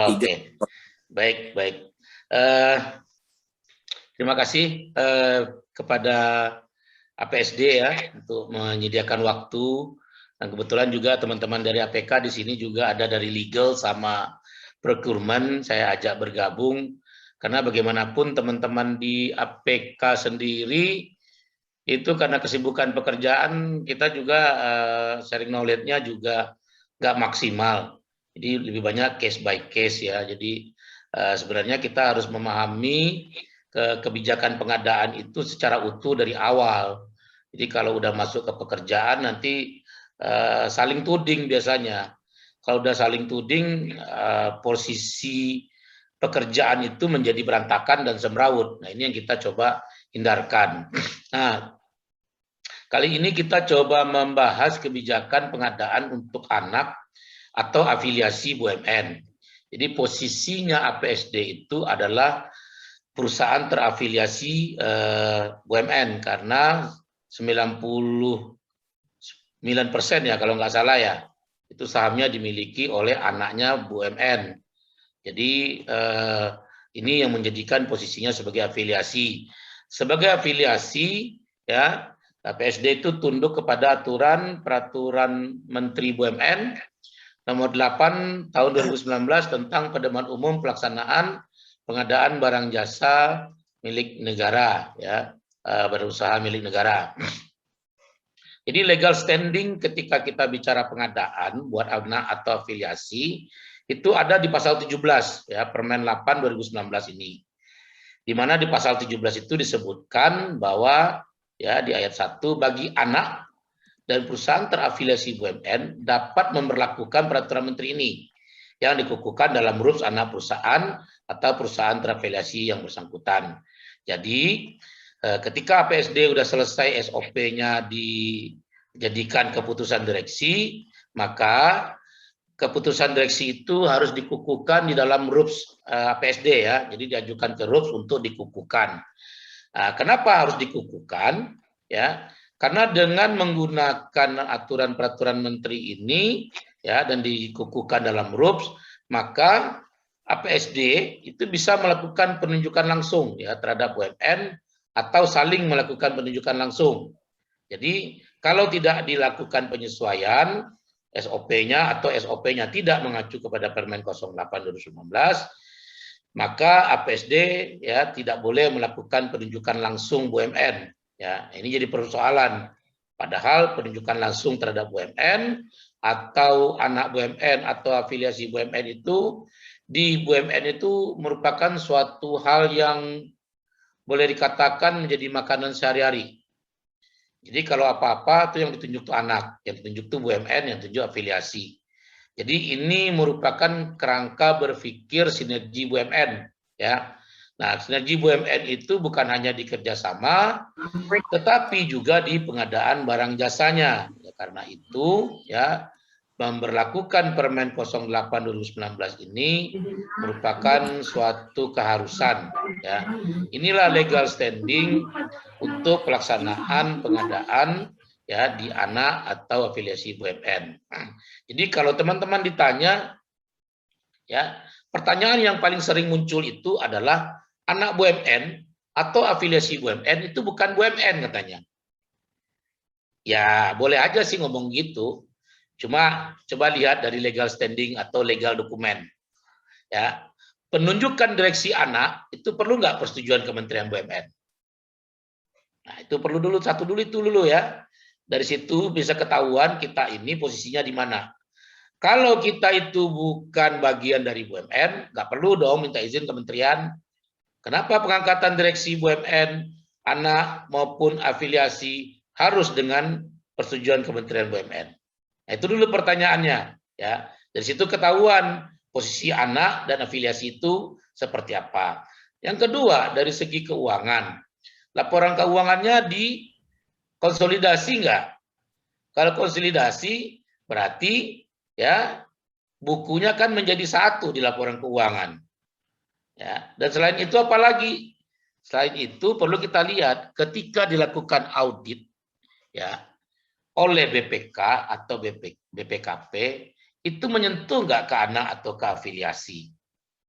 Oke, baik, baik. Terima kasih kepada APSD ya untuk menyediakan waktu, dan kebetulan juga teman-teman dari APK di sini juga ada dari legal sama procurement, saya ajak bergabung karena bagaimanapun teman-teman di APK sendiri itu karena kesibukan pekerjaan kita juga sharing knowledge-nya juga nggak maksimal. Jadi lebih banyak case by case ya. Jadi sebenarnya kita harus memahami kebijakan pengadaan itu secara utuh dari awal. Jadi kalau udah masuk ke pekerjaan nanti saling tuding biasanya. Kalau udah saling tuding, posisi pekerjaan itu menjadi berantakan dan semrawut. Nah ini yang kita coba hindarkan. Nah kali ini kita coba membahas kebijakan pengadaan untuk anak atau afiliasi BUMN. Jadi posisinya APSD itu adalah perusahaan terafiliasi BUMN karena 99% ya kalau nggak salah ya, itu sahamnya dimiliki oleh anaknya BUMN. Jadi ini yang menjadikan posisinya sebagai afiliasi. Sebagai afiliasi ya, APSD itu tunduk kepada peraturan Menteri BUMN nomor 8 tahun 2019 tentang pedoman umum pelaksanaan pengadaan barang jasa milik negara ya, berusaha milik negara. Jadi legal standing ketika kita bicara pengadaan buat anak atau afiliasi itu ada di pasal 17 ya Permen 8 2019 ini. Di mana di pasal 17 itu disebutkan bahwa ya di ayat 1 bagi anak dan perusahaan terafiliasi BUMN dapat memberlakukan peraturan menteri ini yang dikukuhkan dalam rules anak perusahaan atau perusahaan terafiliasi yang bersangkutan. Jadi ketika APSD sudah selesai SOP-nya dijadikan keputusan direksi, maka keputusan direksi itu harus dikukuhkan di dalam RUPS APSD ya. Jadi diajukan ke RUPS untuk dikukuhkan. Nah, kenapa harus dikukuhkan? Ya, karena dengan menggunakan aturan peraturan menteri ini ya dan dikukuhkan dalam RUPS, maka APSD itu bisa melakukan penunjukan langsung ya terhadap BUMN atau saling melakukan penunjukan langsung. Jadi kalau tidak dilakukan penyesuaian SOP-nya atau SOP-nya tidak mengacu kepada Permen 08 2019, maka APSD ya tidak boleh melakukan penunjukan langsung BUMN. Ya, ini jadi persoalan. Padahal penunjukan langsung terhadap BUMN atau anak BUMN atau afiliasi BUMN itu di BUMN itu merupakan suatu hal yang boleh dikatakan menjadi makanan sehari-hari. Jadi kalau apa-apa itu yang ditunjuk tuh anak, yang ditunjuk tuh BUMN, yang ditunjuk afiliasi. Jadi ini merupakan kerangka berpikir sinergi BUMN, ya. Nah, sinergi BUMN itu bukan hanya di kerjasama, tetapi juga di pengadaan barang jasanya. Ya, karena itu, ya, memberlakukan Permen 08 2019 ini merupakan suatu keharusan. Ya, inilah legal standing untuk pelaksanaan pengadaan ya di anak atau afiliasi BUMN. Jadi kalau teman-teman ditanya, ya pertanyaan yang paling sering muncul itu adalah anak BUMN atau afiliasi BUMN itu bukan BUMN katanya. Ya boleh aja sih ngomong gitu, cuma coba lihat dari legal standing atau legal dokumen. Ya penunjukan direksi anak itu perlu nggak persetujuan Kementerian BUMN? Nah itu perlu dulu itu dulu ya. Dari situ bisa ketahuan kita ini posisinya di mana. Kalau kita itu bukan bagian dari BUMN, nggak perlu dong minta izin kementerian. Kenapa pengangkatan direksi BUMN, anak maupun afiliasi harus dengan persetujuan Kementerian BUMN? Nah, itu dulu pertanyaannya. Ya, dari situ ketahuan posisi anak dan afiliasi itu seperti apa. Yang kedua, dari segi keuangan, laporan keuangannya dikonsolidasi nggak? Kalau konsolidasi berarti ya bukunya kan menjadi satu di laporan keuangan. Ya, dan selain itu apalagi? Selain itu perlu kita lihat ketika dilakukan audit ya oleh BPK atau BPKP itu menyentuh nggak ke anak atau ke afiliasi.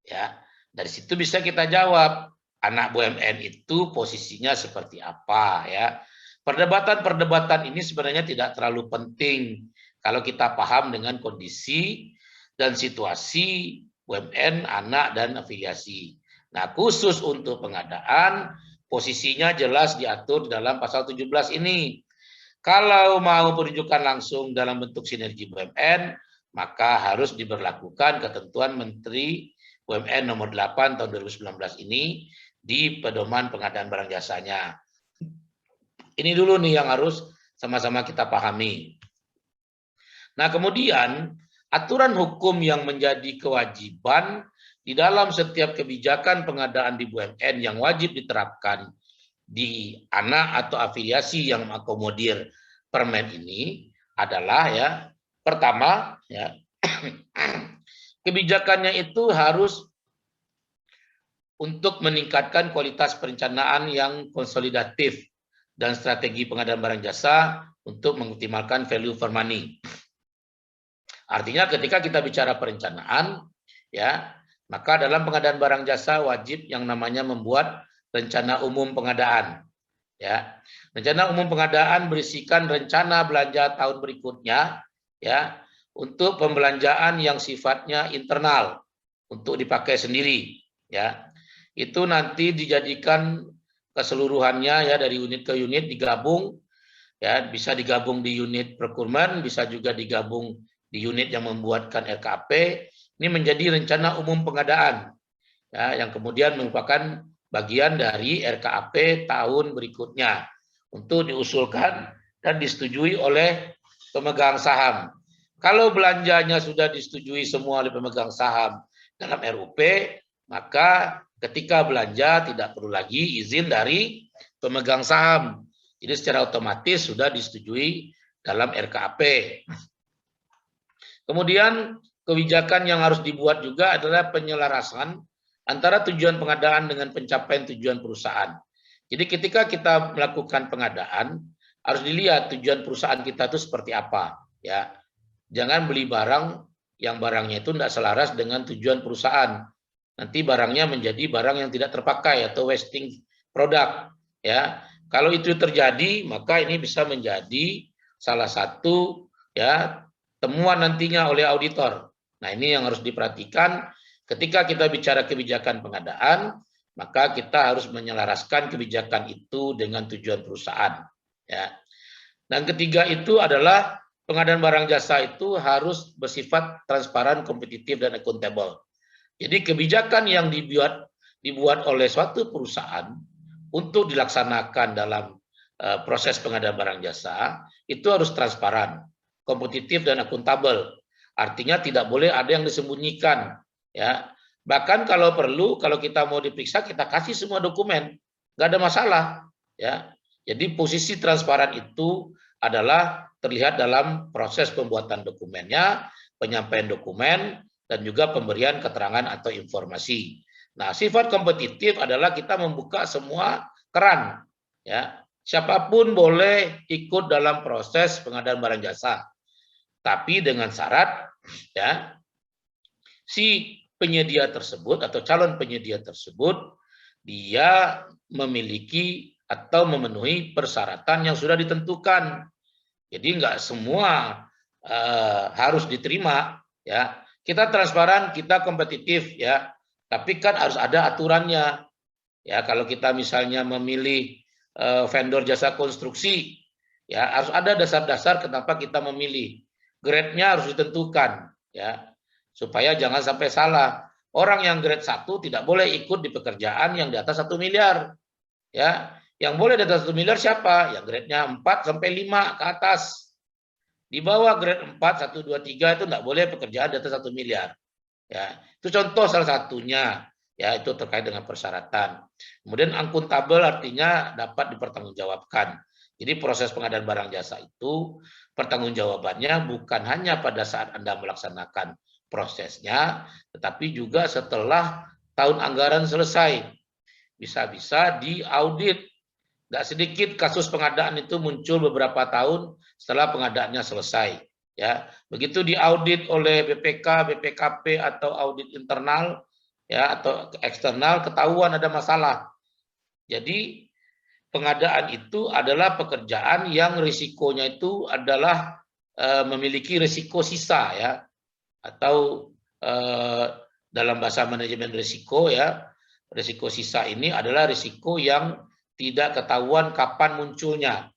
Ya, dari situ bisa kita jawab anak BUMN itu posisinya seperti apa ya. Perdebatan-perdebatan ini sebenarnya tidak terlalu penting kalau kita paham dengan kondisi dan situasi BUMN, anak dan afiliasi. Nah, khusus untuk pengadaan posisinya jelas diatur dalam pasal 17 ini. Kalau mau penunjukan langsung dalam bentuk sinergi BUMN, maka harus diberlakukan ketentuan Menteri BUMN nomor 8 tahun 2019 ini di pedoman pengadaan barang jasanya. Ini dulu nih yang harus sama-sama kita pahami. Nah, kemudian aturan hukum yang menjadi kewajiban di dalam setiap kebijakan pengadaan di BUMN yang wajib diterapkan di anak atau afiliasi yang mengakomodir permen ini adalah ya pertama ya kebijakannya itu harus untuk meningkatkan kualitas perencanaan yang konsolidatif dan strategi pengadaan barang jasa untuk mengoptimalkan value for money. Artinya ketika kita bicara perencanaan ya maka dalam pengadaan barang jasa wajib yang namanya membuat rencana umum pengadaan. Ya, rencana umum pengadaan berisikan rencana belanja tahun berikutnya, ya, untuk pembelanjaan yang sifatnya internal untuk dipakai sendiri, ya. Itu nanti dijadikan keseluruhannya ya dari unit ke unit digabung, ya, bisa digabung di unit procurement, bisa juga digabung di unit yang membuatkan RKP. Ini menjadi rencana umum pengadaan, ya, yang kemudian merupakan bagian dari RKAP tahun berikutnya untuk diusulkan dan disetujui oleh pemegang saham. Kalau belanjanya sudah disetujui semua oleh pemegang saham dalam RUP, maka ketika belanja tidak perlu lagi izin dari pemegang saham. Jadi secara otomatis sudah disetujui dalam RKAP. Kemudian kebijakan yang harus dibuat juga adalah penyelarasan antara tujuan pengadaan dengan pencapaian tujuan perusahaan. Jadi ketika kita melakukan pengadaan, harus dilihat tujuan perusahaan kita itu seperti apa. Ya, jangan beli barang yang barangnya itu tidak selaras dengan tujuan perusahaan. Nanti barangnya menjadi barang yang tidak terpakai atau wasting product. Ya, kalau itu terjadi, maka ini bisa menjadi salah satu ya temuan nantinya oleh auditor. Nah, ini yang harus diperhatikan. Ketika kita bicara kebijakan pengadaan, maka kita harus menyelaraskan kebijakan itu dengan tujuan perusahaan. Ya. Dan ketiga itu adalah pengadaan barang jasa itu harus bersifat transparan, kompetitif, dan akuntabel. Jadi kebijakan yang dibuat oleh suatu perusahaan untuk dilaksanakan dalam proses pengadaan barang jasa itu harus transparan, kompetitif, dan akuntabel. Artinya tidak boleh ada yang disembunyikan. Ya, bahkan kalau perlu, kalau kita mau diperiksa, kita kasih semua dokumen, nggak ada masalah. Ya, jadi posisi transparan itu adalah terlihat dalam proses pembuatan dokumennya, penyampaian dokumen, dan juga pemberian keterangan atau informasi. Nah, sifat kompetitif adalah kita membuka semua keran. Ya, siapapun boleh ikut dalam proses pengadaan barang jasa, tapi dengan syarat, ya, si penyedia tersebut atau calon penyedia tersebut dia memiliki atau memenuhi persyaratan yang sudah ditentukan. Jadi nggak semua harus diterima, ya. Kita transparan, kita kompetitif, ya. Tapi kan harus ada aturannya, ya. Kalau kita misalnya memilih vendor jasa konstruksi, ya harus ada dasar-dasar kenapa kita memilih. Grade-nya harus ditentukan, ya. Supaya jangan sampai salah. Orang yang grade 1 tidak boleh ikut di pekerjaan yang di atas 1 miliar. Ya, yang boleh di atas 1 miliar siapa? Yang grade-nya 4 sampai 5 ke atas. Di bawah grade 4, 1, 2, 3 itu tidak boleh pekerjaan di atas 1 miliar. Ya, itu contoh salah satunya. Ya, itu terkait dengan persyaratan. Kemudian akuntabel artinya dapat dipertanggungjawabkan. Jadi proses pengadaan barang jasa itu pertanggungjawabannya bukan hanya pada saat Anda melaksanakan prosesnya, tetapi juga setelah tahun anggaran selesai. Bisa-bisa diaudit. Nggak sedikit kasus pengadaan itu muncul beberapa tahun setelah pengadaannya selesai. Ya, begitu diaudit oleh BPK, BPKP atau audit internal, ya atau eksternal ketahuan ada masalah. Jadi pengadaan itu adalah pekerjaan yang risikonya itu adalah memiliki risiko sisa ya, atau dalam bahasa manajemen risiko ya, risiko sisa ini adalah risiko yang tidak ketahuan kapan munculnya.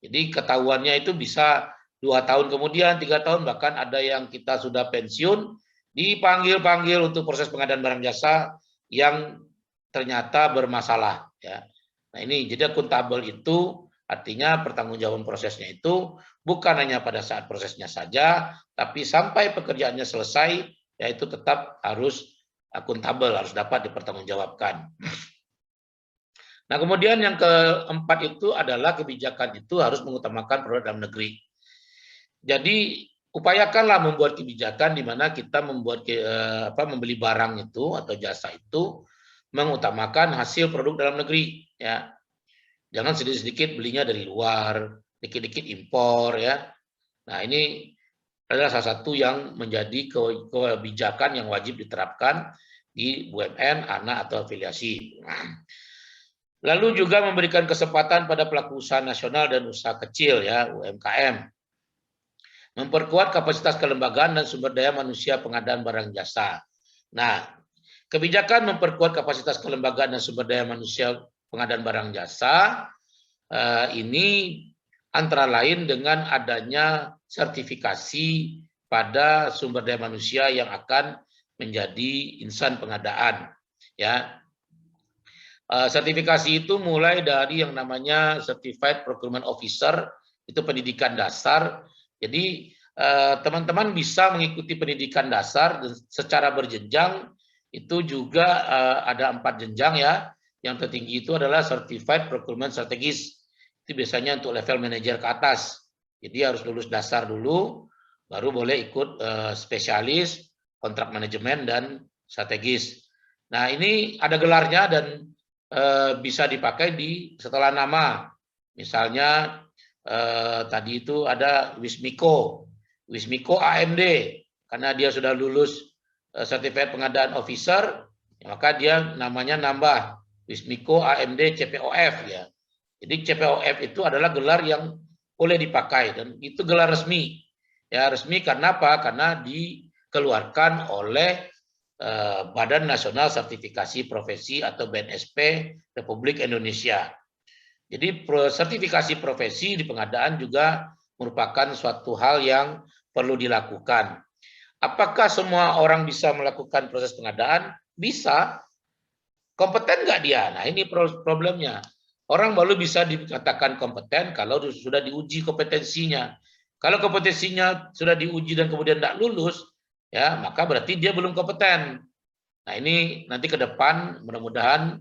Jadi ketahuannya itu bisa 2 tahun kemudian, 3 tahun, bahkan ada yang kita sudah pensiun dipanggil-panggil untuk proses pengadaan barang jasa yang ternyata bermasalah ya. Nah ini jadi akuntabel itu artinya pertanggungjawaban prosesnya itu bukan hanya pada saat prosesnya saja, tapi sampai pekerjaannya selesai, yaitu tetap harus akuntabel, harus dapat dipertanggungjawabkan. Nah kemudian yang keempat itu adalah kebijakan itu harus mengutamakan produk dalam negeri. Jadi upayakanlah membuat kebijakan di mana kita membuat membeli barang itu atau jasa itu mengutamakan hasil produk dalam negeri ya. Jangan sedikit-sedikit belinya dari luar, dikit-dikit impor ya. Nah, ini adalah salah satu yang menjadi kebijakan yang wajib diterapkan di BUMN, anak atau afiliasi. Lalu juga memberikan kesempatan pada pelaku usaha nasional dan usaha kecil ya, UMKM. Memperkuat kapasitas kelembagaan dan sumber daya manusia pengadaan barang jasa. Nah, kebijakan memperkuat kapasitas kelembagaan dan sumber daya manusia pengadaan barang jasa ini antara lain dengan adanya sertifikasi pada sumber daya manusia yang akan menjadi insan pengadaan ya. Sertifikasi itu mulai dari yang namanya Certified Procurement Officer, itu pendidikan dasar. Jadi teman-teman bisa mengikuti pendidikan dasar dan secara berjenjang. Itu juga ada 4 jenjang ya. Yang tertinggi itu adalah Certified Procurement Strategist. Itu biasanya untuk level manajer ke atas. Jadi harus lulus dasar dulu, baru boleh ikut spesialis, kontrak manajemen, dan strategis. Nah ini ada gelarnya dan bisa dipakai di setelah nama. Misalnya tadi itu ada Wismiko AMD, karena dia sudah lulus Certified Pengadaan Officer, maka dia namanya nambah Wismiko AMD CPOF ya. Jadi CPOF itu adalah gelar yang boleh dipakai dan itu gelar resmi. Ya resmi karena apa? Karena dikeluarkan oleh Badan Nasional Sertifikasi Profesi atau BNSP Republik Indonesia. Jadi sertifikasi profesi di pengadaan juga merupakan suatu hal yang perlu dilakukan. Apakah semua orang bisa melakukan proses pengadaan? Bisa. Kompeten nggak dia? Nah ini problemnya. Orang baru bisa dikatakan kompeten kalau sudah diuji kompetensinya. Kalau kompetensinya sudah diuji dan kemudian tidak lulus, ya maka berarti dia belum kompeten. Nah ini nanti ke depan mudah-mudahan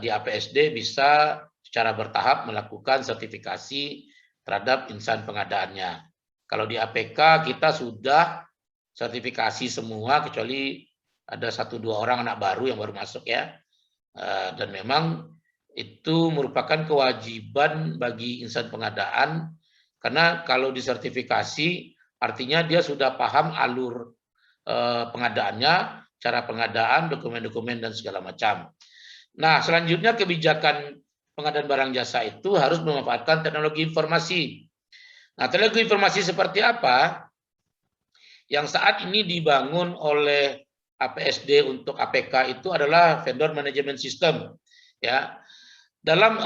di APSD bisa secara bertahap melakukan sertifikasi terhadap insan pengadaannya. Kalau di APK kita sudah sertifikasi semua kecuali ada 1-2 orang anak baru yang baru masuk ya. Dan memang itu merupakan kewajiban bagi insan pengadaan karena kalau disertifikasi artinya dia sudah paham alur pengadaannya, cara pengadaan, dokumen-dokumen dan segala macam. Nah, selanjutnya kebijakan pengadaan barang jasa itu harus memanfaatkan teknologi informasi. Nah, teknologi informasi seperti apa? Yang saat ini dibangun oleh APSD untuk APK itu adalah vendor management system. Ya, dalam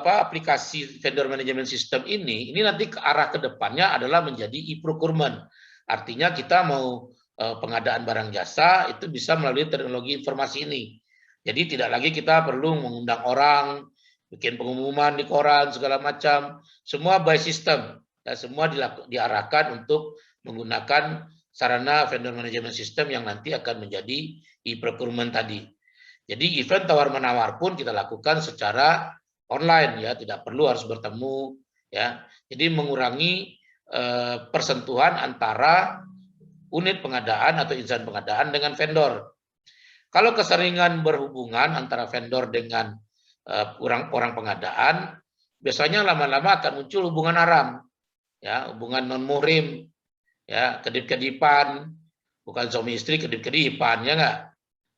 aplikasi vendor management system ini nanti ke arah kedepannya adalah menjadi e-procurement. Artinya kita mau pengadaan barang jasa itu bisa melalui teknologi informasi ini. Jadi tidak lagi kita perlu mengundang orang, bikin pengumuman di koran segala macam, semua by system. Ya, semua diarahkan untuk menggunakan sarana vendor management system yang nanti akan menjadi e-procurement tadi. Jadi event tawar-menawar pun kita lakukan secara online ya, tidak perlu harus bertemu ya. Jadi mengurangi persentuhan antara unit pengadaan atau insan pengadaan dengan vendor. Kalau keseringan berhubungan antara vendor dengan orang pengadaan, biasanya lama-lama akan muncul hubungan haram, ya, hubungan non muhrim, ya, kedip-kedipan, bukan suami istri kedip-kedipan, ya nggak?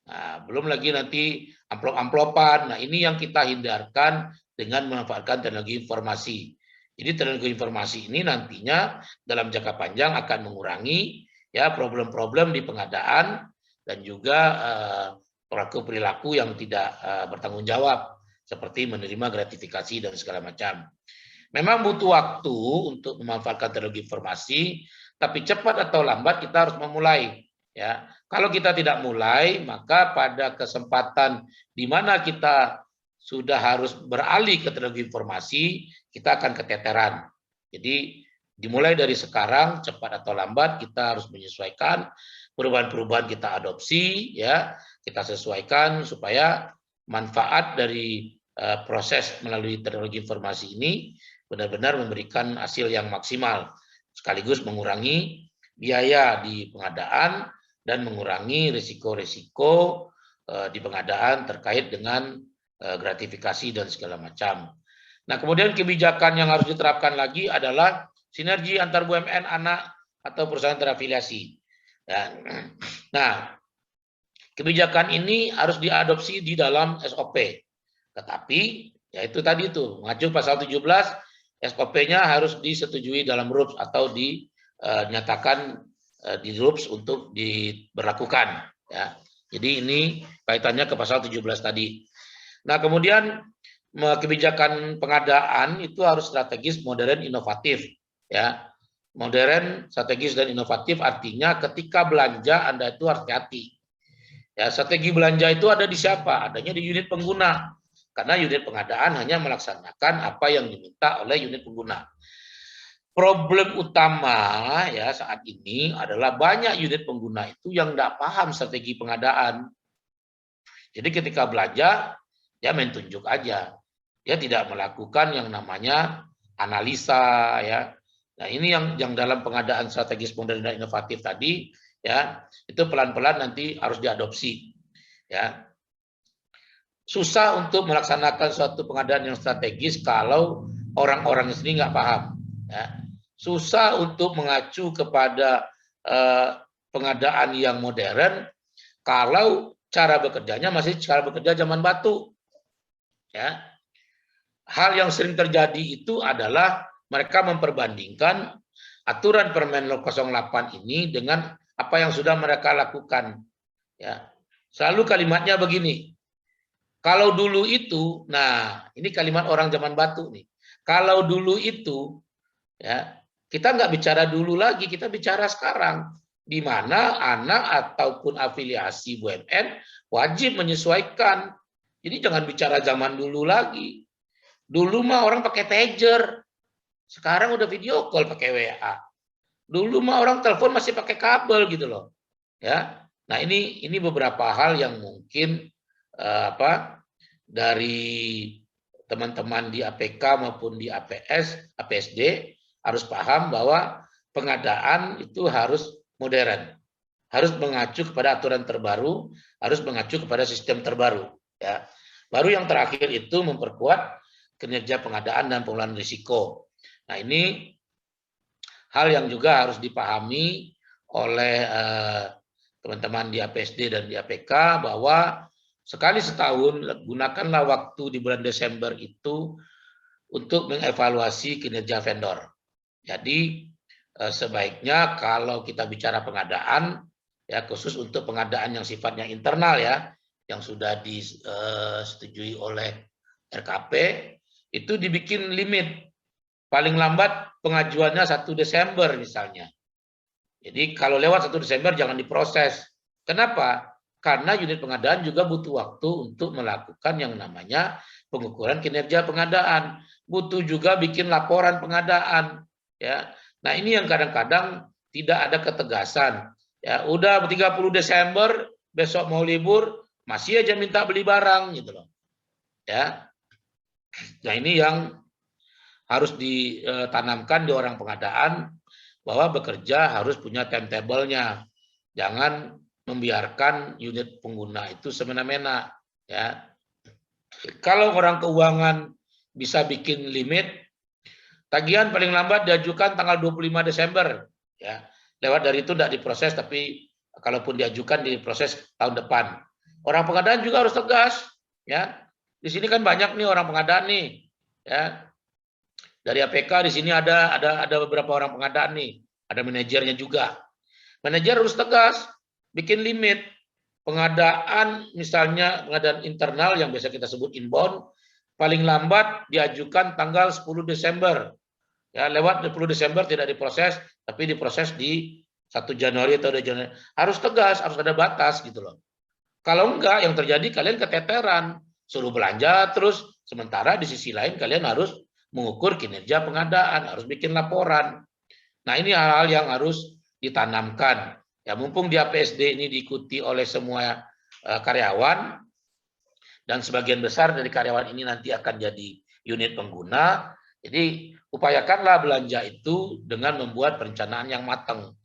Nah, belum lagi nanti amplop-amplopan. Nah, ini yang kita hindarkan dengan memanfaatkan teknologi informasi. Jadi teknologi informasi ini nantinya dalam jangka panjang akan mengurangi ya problem-problem di pengadaan dan juga perilaku yang tidak bertanggung jawab seperti menerima gratifikasi dan segala macam. Memang butuh waktu untuk memanfaatkan teknologi informasi, tapi cepat atau lambat kita harus memulai. Ya, kalau kita tidak mulai, maka pada kesempatan di mana kita sudah harus beralih ke teknologi informasi, kita akan keteteran. Jadi dimulai dari sekarang, cepat atau lambat kita harus menyesuaikan perubahan-perubahan kita adopsi, ya kita sesuaikan supaya manfaat dari proses melalui teknologi informasi ini benar-benar memberikan hasil yang maksimal, sekaligus mengurangi biaya di pengadaan dan mengurangi risiko-risiko di pengadaan terkait dengan gratifikasi dan segala macam. Nah, kemudian kebijakan yang harus diterapkan lagi adalah sinergi antar BUMN anak atau perusahaan terafiliasi. Ya. Nah, kebijakan ini harus diadopsi di dalam SOP. Tetapi, ya itu tadi itu, mengacu pasal 17, SOP-nya harus disetujui dalam RUPS atau dinyatakan di RUPS untuk diberlakukan. Ya. Jadi ini kaitannya ke pasal 17 tadi. Nah, kemudian kebijakan pengadaan itu harus strategis, modern, inovatif. Ya. Modern, strategis, dan inovatif artinya ketika belanja Anda itu harus hati-hati. Ya, strategi belanja itu ada di siapa? Adanya di unit pengguna. Karena unit pengadaan hanya melaksanakan apa yang diminta oleh unit pengguna. Problem utama ya saat ini adalah banyak unit pengguna itu yang tidak paham strategi pengadaan. Jadi ketika belanja, dia main tunjuk aja. Dia tidak melakukan yang namanya analisa ya. Nah, ini yang dalam pengadaan strategis modern dan inovatif tadi ya, itu pelan-pelan nanti harus diadopsi. Ya. Susah untuk melaksanakan suatu pengadaan yang strategis kalau orang-orang sendiri nggak paham. Ya. Susah untuk mengacu kepada pengadaan yang modern kalau cara bekerjanya masih cara bekerja zaman batu. Ya. Hal yang sering terjadi itu adalah mereka memperbandingkan aturan Permen 08 ini dengan apa yang sudah mereka lakukan. Ya. Selalu kalimatnya begini. Kalau dulu itu, nah ini kalimat orang zaman batu nih. Kalau dulu itu, ya kita nggak bicara dulu lagi, kita bicara sekarang. Di mana anak ataupun afiliasi BUMN wajib menyesuaikan. Jadi jangan bicara zaman dulu lagi. Dulu mah orang pakai pager, sekarang udah video call pakai WA. Dulu mah orang telepon masih pakai kabel gitu loh. Ya, nah ini beberapa hal yang mungkin dari teman-teman di APK maupun di APSD harus paham bahwa pengadaan itu harus modern, harus mengacu kepada aturan terbaru, harus mengacu kepada sistem terbaru. Ya, baru yang terakhir itu memperkuat kinerja pengadaan dan pengelolaan risiko. Nah ini hal yang juga harus dipahami oleh teman-teman di APSD dan di APK bahwa sekali setahun gunakanlah waktu di bulan Desember itu untuk mengevaluasi kinerja vendor. Jadi sebaiknya kalau kita bicara pengadaan, ya khusus untuk pengadaan yang sifatnya internal ya, yang sudah disetujui oleh RKP, itu dibikin limit. Paling lambat pengajuannya 1 Desember misalnya. Jadi kalau lewat 1 Desember jangan diproses. Kenapa? Karena unit pengadaan juga butuh waktu untuk melakukan yang namanya pengukuran kinerja pengadaan. Butuh juga bikin laporan pengadaan. Ya. Nah ini yang kadang-kadang tidak ada ketegasan. Ya, udah 30 Desember, besok mau libur, masih aja minta beli barang gitu loh. Ya. Nah ini yang harus ditanamkan di orang pengadaan bahwa bekerja harus punya timetable-nya. Jangan membiarkan unit pengguna itu semena-mena. Ya. Kalau orang keuangan bisa bikin limit, tagihan paling lambat diajukan tanggal 25 Desember. Ya. Lewat dari itu tidak diproses tapi kalaupun diajukan di proses tahun depan. Orang pengadaan juga harus tegas, ya. Di sini kan banyak nih orang pengadaan nih, ya. Dari APK di sini ada beberapa orang pengadaan nih, ada manajernya juga. Manajer harus tegas, bikin limit pengadaan, misalnya pengadaan internal yang biasa kita sebut inbound, paling lambat diajukan tanggal 10 Desember. Ya, lewat 10 Desember tidak diproses, tapi diproses di 1 Januari atau 2 Januari. Harus tegas, harus ada batas gitu loh. Kalau enggak, yang terjadi kalian keteteran, suruh belanja terus, sementara di sisi lain kalian harus mengukur kinerja pengadaan, harus bikin laporan. Nah, ini hal-hal yang harus ditanamkan. Ya, mumpung di APSD ini diikuti oleh semua karyawan, dan sebagian besar dari karyawan ini nanti akan jadi unit pengguna, jadi upayakanlah belanja itu dengan membuat perencanaan yang matang.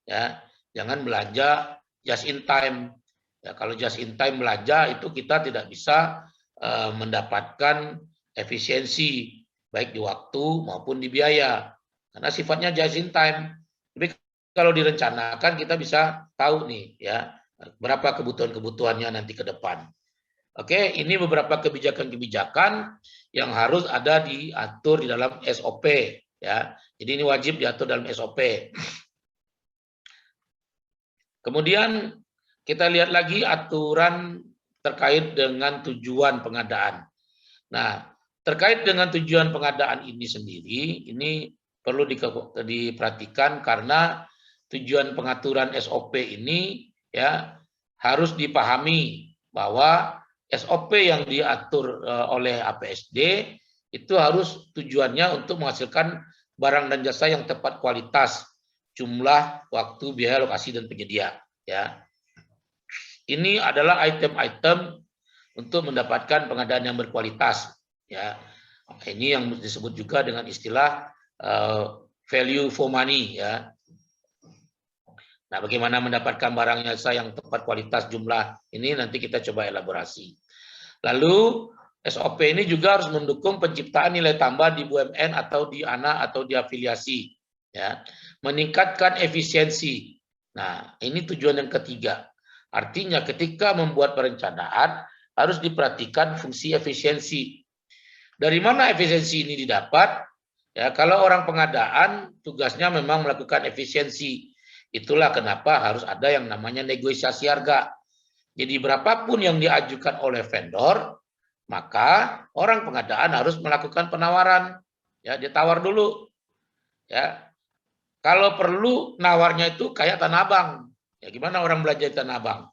Ya, jangan belanja just in time. Ya, kalau just in time belanja itu kita tidak bisa mendapatkan efisiensi baik di waktu maupun di biaya karena sifatnya just in time. Tapi kalau direncanakan kita bisa tahu nih ya berapa kebutuhan-kebutuhannya nanti ke depan. Oke, ini beberapa kebijakan-kebijakan yang harus ada diatur di dalam SOP ya. Jadi ini wajib diatur dalam SOP. Kemudian kita lihat lagi aturan terkait dengan tujuan pengadaan. Nah, terkait dengan tujuan pengadaan ini sendiri, ini perlu diperhatikan karena tujuan pengaturan SOP ini ya harus dipahami bahwa SOP yang diatur oleh APSD itu harus tujuannya untuk menghasilkan barang dan jasa yang tepat kualitas, jumlah, waktu, biaya, lokasi, dan penyedia. Ya, ini adalah item-item untuk mendapatkan pengadaan yang berkualitas. Ya, ini yang disebut juga dengan istilah value for money. Ya. Nah, bagaimana mendapatkan barang jasa yang tepat kualitas jumlah ini nanti kita coba elaborasi. Lalu SOP ini juga harus mendukung penciptaan nilai tambah di BUMN atau di ANA atau di afiliasi, ya, meningkatkan efisiensi. Nah, ini tujuan yang ketiga. Artinya ketika membuat perencanaan harus diperhatikan fungsi efisiensi. Dari mana efisiensi ini didapat? Ya, kalau orang pengadaan tugasnya memang melakukan efisiensi. Itulah kenapa harus ada yang namanya negosiasi harga. Jadi berapapun yang diajukan oleh vendor, maka orang pengadaan harus melakukan penawaran. Ya, dia tawar dulu. Ya, kalau perlu nawarnya itu kayak Tanah Abang. Ya, gimana orang belanja di Tanah Abang?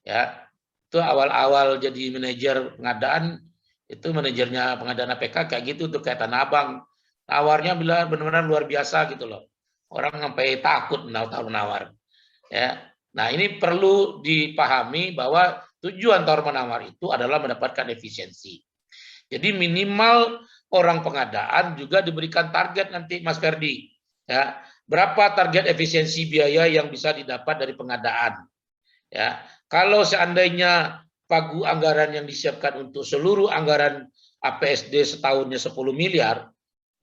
Ya, itu awal-awal jadi manajer pengadaan, itu manajernya pengadaan APK kayak gitu tuh kayak Tanah Abang. Tawarnya benar-benar luar biasa gitu loh. Orang sampai takut menawar. Ya. Nah, ini perlu dipahami bahwa tujuan tawar-menawar itu adalah mendapatkan efisiensi. Jadi minimal orang pengadaan juga diberikan target nanti Mas Ferdi. Ya, berapa target efisiensi biaya yang bisa didapat dari pengadaan? Ya, kalau seandainya pagu anggaran yang disiapkan untuk seluruh anggaran APSD setahunnya 10 miliar,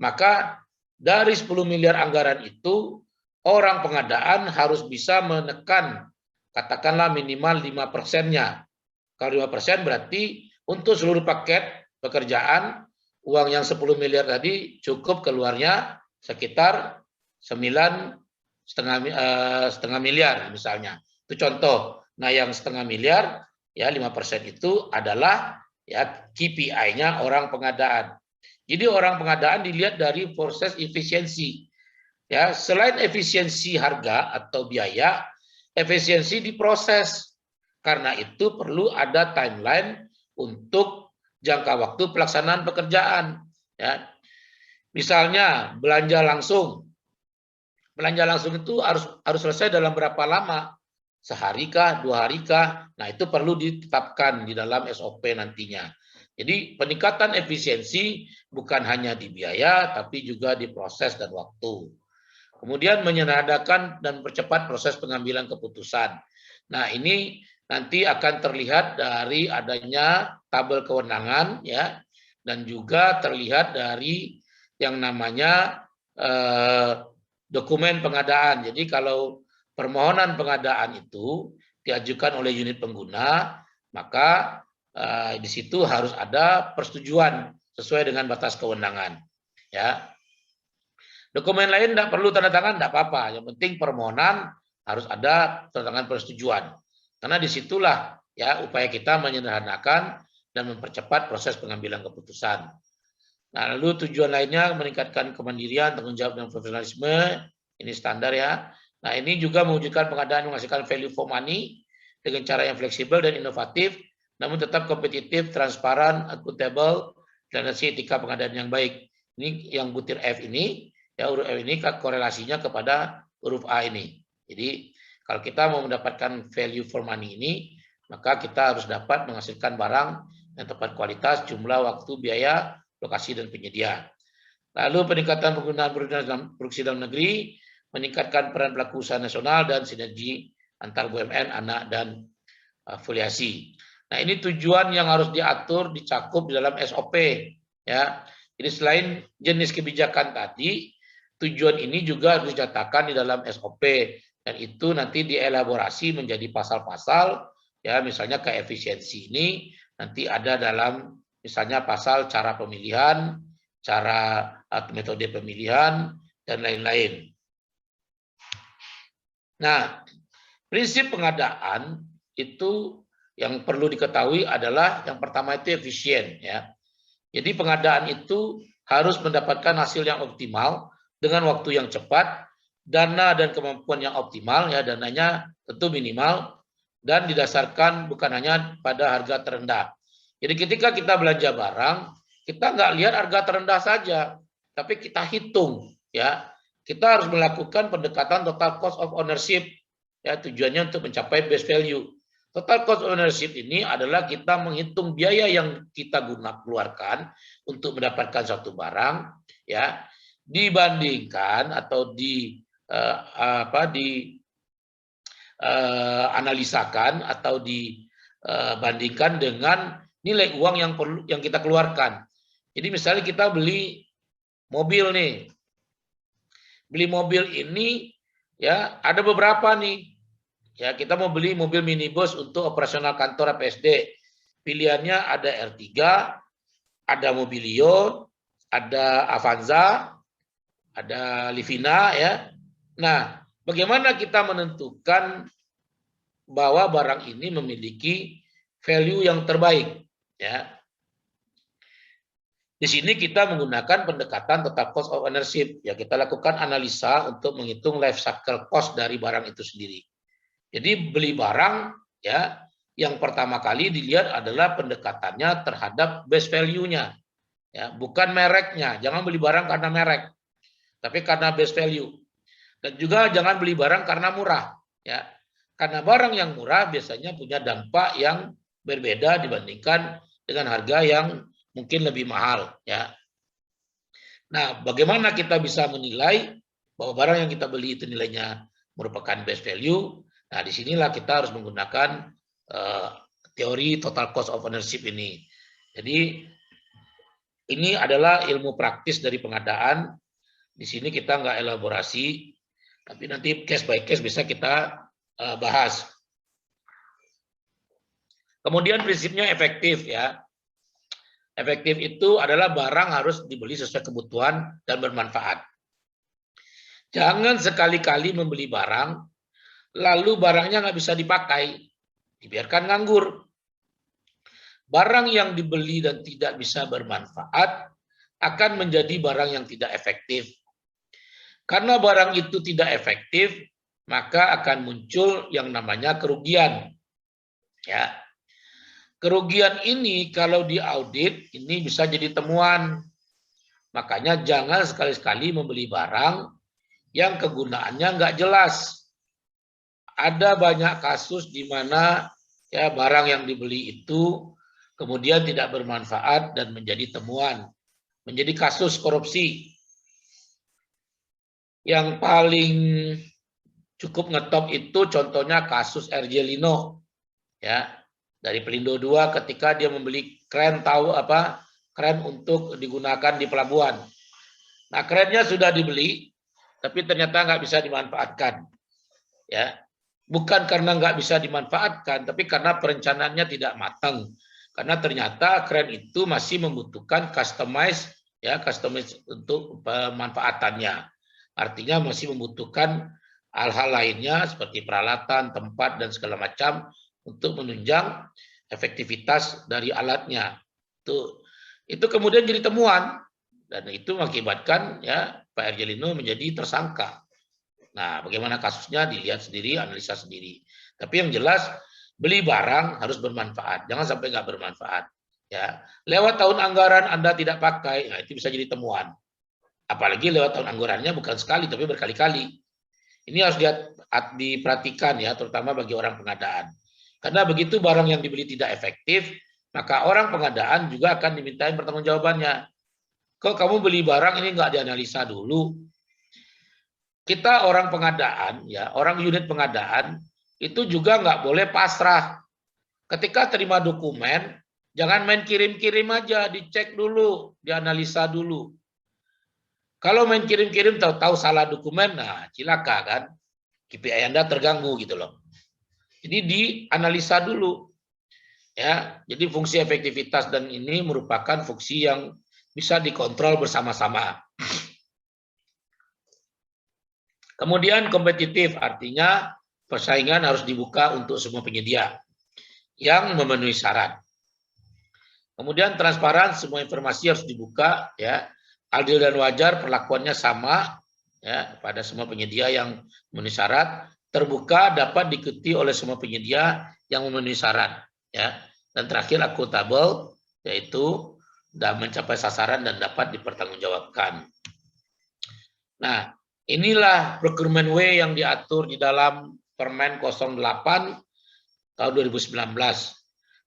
maka dari 10 miliar anggaran itu orang pengadaan harus bisa menekan katakanlah minimal 5%-nya. Kalau 5% berarti untuk seluruh paket pekerjaan uang yang 10 miliar tadi cukup keluarnya sekitar 9,5 miliar misalnya. Itu contoh. Nah, yang setengah miliar ya 5% itu adalah ya KPI-nya orang pengadaan. Jadi orang pengadaan dilihat dari proses efisiensi. Ya, selain efisiensi harga atau biaya, efisiensi di proses. Karena itu perlu ada timeline untuk jangka waktu pelaksanaan pekerjaan. Ya. Misalnya belanja langsung. Belanja langsung itu harus selesai dalam berapa lama? Sehari kah, 2 hari kah? Nah, itu perlu ditetapkan di dalam SOP nantinya. Jadi peningkatan efisiensi bukan hanya di biaya, tapi juga di proses dan waktu. Kemudian menyederhanakan dan percepat proses pengambilan keputusan. Nah, ini nanti akan terlihat dari adanya tabel kewenangan, ya, dan juga terlihat dari yang namanya dokumen pengadaan. Jadi kalau permohonan pengadaan itu diajukan oleh unit pengguna, maka di situ harus ada persetujuan sesuai dengan batas kewenangan. Ya, dokumen lain tidak perlu tanda tangan, tidak apa-apa. Yang penting permohonan harus ada tanda tangan persetujuan. Karena disitulah ya upaya kita menyederhanakan dan mempercepat proses pengambilan keputusan. Nah, lalu tujuan lainnya meningkatkan kemandirian, tanggung jawab, dan profesionalisme. Ini standar ya. Nah, ini juga mewujudkan pengadaan menghasilkan value for money dengan cara yang fleksibel dan inovatif, namun tetap kompetitif, transparan, akuntabel, dan etika pengadaan yang baik. Ini yang butir F ini, ya huruf F ini korelasinya kepada huruf A ini. Jadi kalau kita mau mendapatkan value for money ini, maka kita harus dapat menghasilkan barang yang tepat kualitas, jumlah, waktu, biaya, lokasi, dan penyedia. Lalu peningkatan penggunaan produksi dalam negeri, meningkatkan peran pelaku usaha nasional dan sinergi antar BUMN, anak, dan afiliasi. Nah, ini tujuan yang harus diatur, dicakup di dalam SOP. Ya, jadi selain jenis kebijakan tadi, tujuan ini juga harus dicatatkan di dalam SOP, dan itu nanti dielaborasi menjadi pasal-pasal. Ya, misalnya keefisiensi ini nanti ada dalam misalnya pasal cara pemilihan, cara atau metode pemilihan, dan lain-lain. Nah, prinsip pengadaan itu yang perlu diketahui adalah yang pertama itu efisien ya. Jadi pengadaan itu harus mendapatkan hasil yang optimal dengan waktu yang cepat, dana dan kemampuan yang optimal ya, dananya tentu minimal dan didasarkan bukan hanya pada harga terendah. Jadi ketika kita belanja barang, kita nggak lihat harga terendah saja, tapi kita hitung ya. Kita harus melakukan pendekatan total cost of ownership ya, tujuannya untuk mencapai best value. Total cost of ownership ini adalah kita menghitung biaya yang kita keluarkan untuk mendapatkan suatu barang ya, dibandingkan atau analisakan atau dibandingkan dengan nilai uang yang kita keluarkan. Jadi misalnya kita beli mobil nih. Beli mobil ini ya ada beberapa nih. Ya, kita mau beli mobil minibus untuk operasional kantor APSD. Pilihannya ada R3, ada Mobilio, ada Avanza, ada Livina ya. Nah, bagaimana kita menentukan bahwa barang ini memiliki value yang terbaik ya? Di sini kita menggunakan pendekatan total cost of ownership. Ya, kita lakukan analisa untuk menghitung life cycle cost dari barang itu sendiri. Jadi beli barang ya, yang pertama kali dilihat adalah pendekatannya terhadap base value-nya. Ya, bukan mereknya. Jangan beli barang karena merek, tapi karena base value. Dan juga jangan beli barang karena murah, ya. Karena barang yang murah biasanya punya dampak yang berbeda dibandingkan dengan harga yang mungkin lebih mahal ya. Nah, bagaimana kita bisa menilai bahwa barang yang kita beli itu nilainya merupakan best value? Nah, disinilah kita harus menggunakan teori total cost of ownership ini. Jadi ini adalah ilmu praktis dari pengadaan. Di sini kita nggak elaborasi, tapi nanti case by case bisa kita bahas. Kemudian prinsipnya efektif ya. Efektif itu adalah barang harus dibeli sesuai kebutuhan dan bermanfaat. Jangan sekali-kali membeli barang, lalu barangnya nggak bisa dipakai, dibiarkan nganggur. Barang yang dibeli dan tidak bisa bermanfaat akan menjadi barang yang tidak efektif. Karena barang itu tidak efektif, maka akan muncul yang namanya kerugian. Ya. Kerugian ini kalau diaudit ini bisa jadi temuan. Makanya jangan sekali-sekali membeli barang yang kegunaannya nggak jelas. Ada banyak kasus di mana ya barang yang dibeli itu kemudian tidak bermanfaat dan menjadi temuan, menjadi kasus korupsi. Yang paling cukup ngetop itu contohnya kasus RJ Lino ya. Dari Pelindo II ketika dia membeli kren kren untuk digunakan di pelabuhan. Nah, kerennya sudah dibeli, tapi ternyata nggak bisa dimanfaatkan. ya. Bukan karena nggak bisa dimanfaatkan, tapi karena perencanaannya tidak matang. Karena ternyata kren itu masih membutuhkan customize untuk pemanfaatannya. Artinya masih membutuhkan hal-hal lainnya seperti peralatan, tempat dan segala macam untuk menunjang efektivitas dari alatnya. Itu kemudian jadi temuan dan itu mengakibatkan ya Pak Ergelino menjadi tersangka. Nah, bagaimana kasusnya dilihat sendiri, analisa sendiri. Tapi yang jelas beli barang harus bermanfaat, jangan sampai nggak bermanfaat. Ya, lewat tahun anggaran Anda tidak pakai, nah itu bisa jadi temuan. Apalagi lewat tahun anggarannya bukan sekali tapi berkali-kali. Ini harus diperhatikan ya, terutama bagi orang pengadaan. Karena begitu barang yang dibeli tidak efektif, maka orang pengadaan juga akan dimintain pertanggungjawabannya. Kok kamu beli barang ini nggak dianalisa dulu? Kita orang pengadaan, ya orang unit pengadaan itu juga nggak boleh pasrah. Ketika terima dokumen, jangan main kirim-kirim aja, dicek dulu, dianalisa dulu. Kalau main kirim-kirim tahu-tahu salah dokumen, nah cilaka kan, KPI Anda terganggu gitu loh. Jadi dianalisa dulu, ya. Jadi fungsi efektivitas dan ini merupakan fungsi yang bisa dikontrol bersama-sama. Kemudian kompetitif, artinya persaingan harus dibuka untuk semua penyedia yang memenuhi syarat. Kemudian transparan, semua informasi harus dibuka, ya. Adil dan wajar, perlakuannya sama, ya, pada semua penyedia yang memenuhi syarat. Terbuka, dapat diikuti oleh semua penyedia yang memenuhi syarat, ya. Dan terakhir akuntabel, yaitu sudah mencapai sasaran dan dapat dipertanggungjawabkan. Nah, inilah procurement way yang diatur di dalam Permen 08 tahun 2019.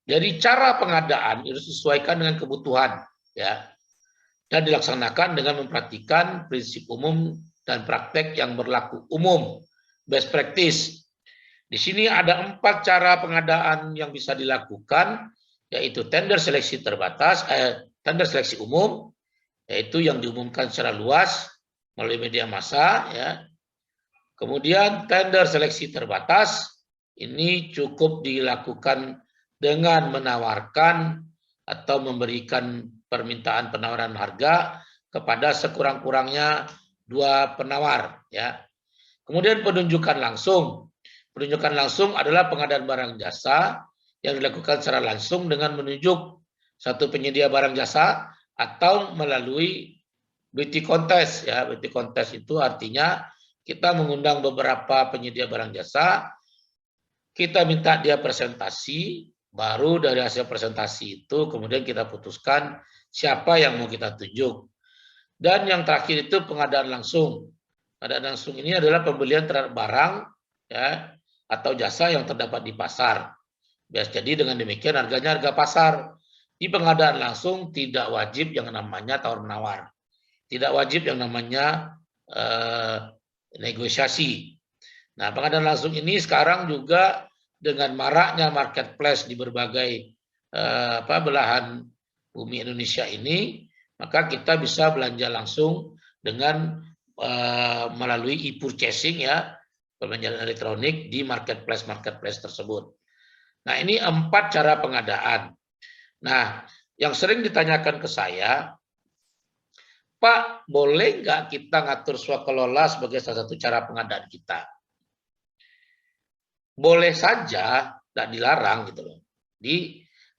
Jadi cara pengadaan itu disesuaikan dengan kebutuhan, ya, dan dilaksanakan dengan memperhatikan prinsip umum dan praktek yang berlaku umum, best practice. Di sini ada 4 cara pengadaan yang bisa dilakukan, yaitu tender seleksi terbatas, tender seleksi umum, yaitu yang diumumkan secara luas melalui media massa, ya. Kemudian tender seleksi terbatas ini cukup dilakukan dengan menawarkan atau memberikan permintaan penawaran harga kepada sekurang-kurangnya 2 penawar, ya. Kemudian penunjukan langsung. Penunjukan langsung adalah pengadaan barang jasa yang dilakukan secara langsung dengan menunjuk satu penyedia barang jasa atau melalui beauty contest, ya. Beauty contest itu artinya kita mengundang beberapa penyedia barang jasa, kita minta dia presentasi, baru dari hasil presentasi itu kemudian kita putuskan siapa yang mau kita tunjuk. Dan yang terakhir itu pengadaan langsung. Pengadaan langsung ini adalah pembelian terhadap barang, ya, atau jasa yang terdapat di pasar. Jadi dengan demikian harganya harga pasar. Di pengadaan langsung tidak wajib yang namanya tawar-menawar. Tidak wajib yang namanya negosiasi. Nah, pengadaan langsung ini sekarang juga dengan maraknya marketplace di berbagai belahan bumi Indonesia ini, maka kita bisa belanja langsung dengan melalui e-purchasing, ya, pembayaran elektronik di marketplace tersebut. Nah, ini 4 cara pengadaan. Nah, yang sering ditanyakan ke saya, Pak, boleh nggak kita ngatur swakelola sebagai salah satu cara pengadaan kita? Boleh saja, tidak dilarang gitu loh.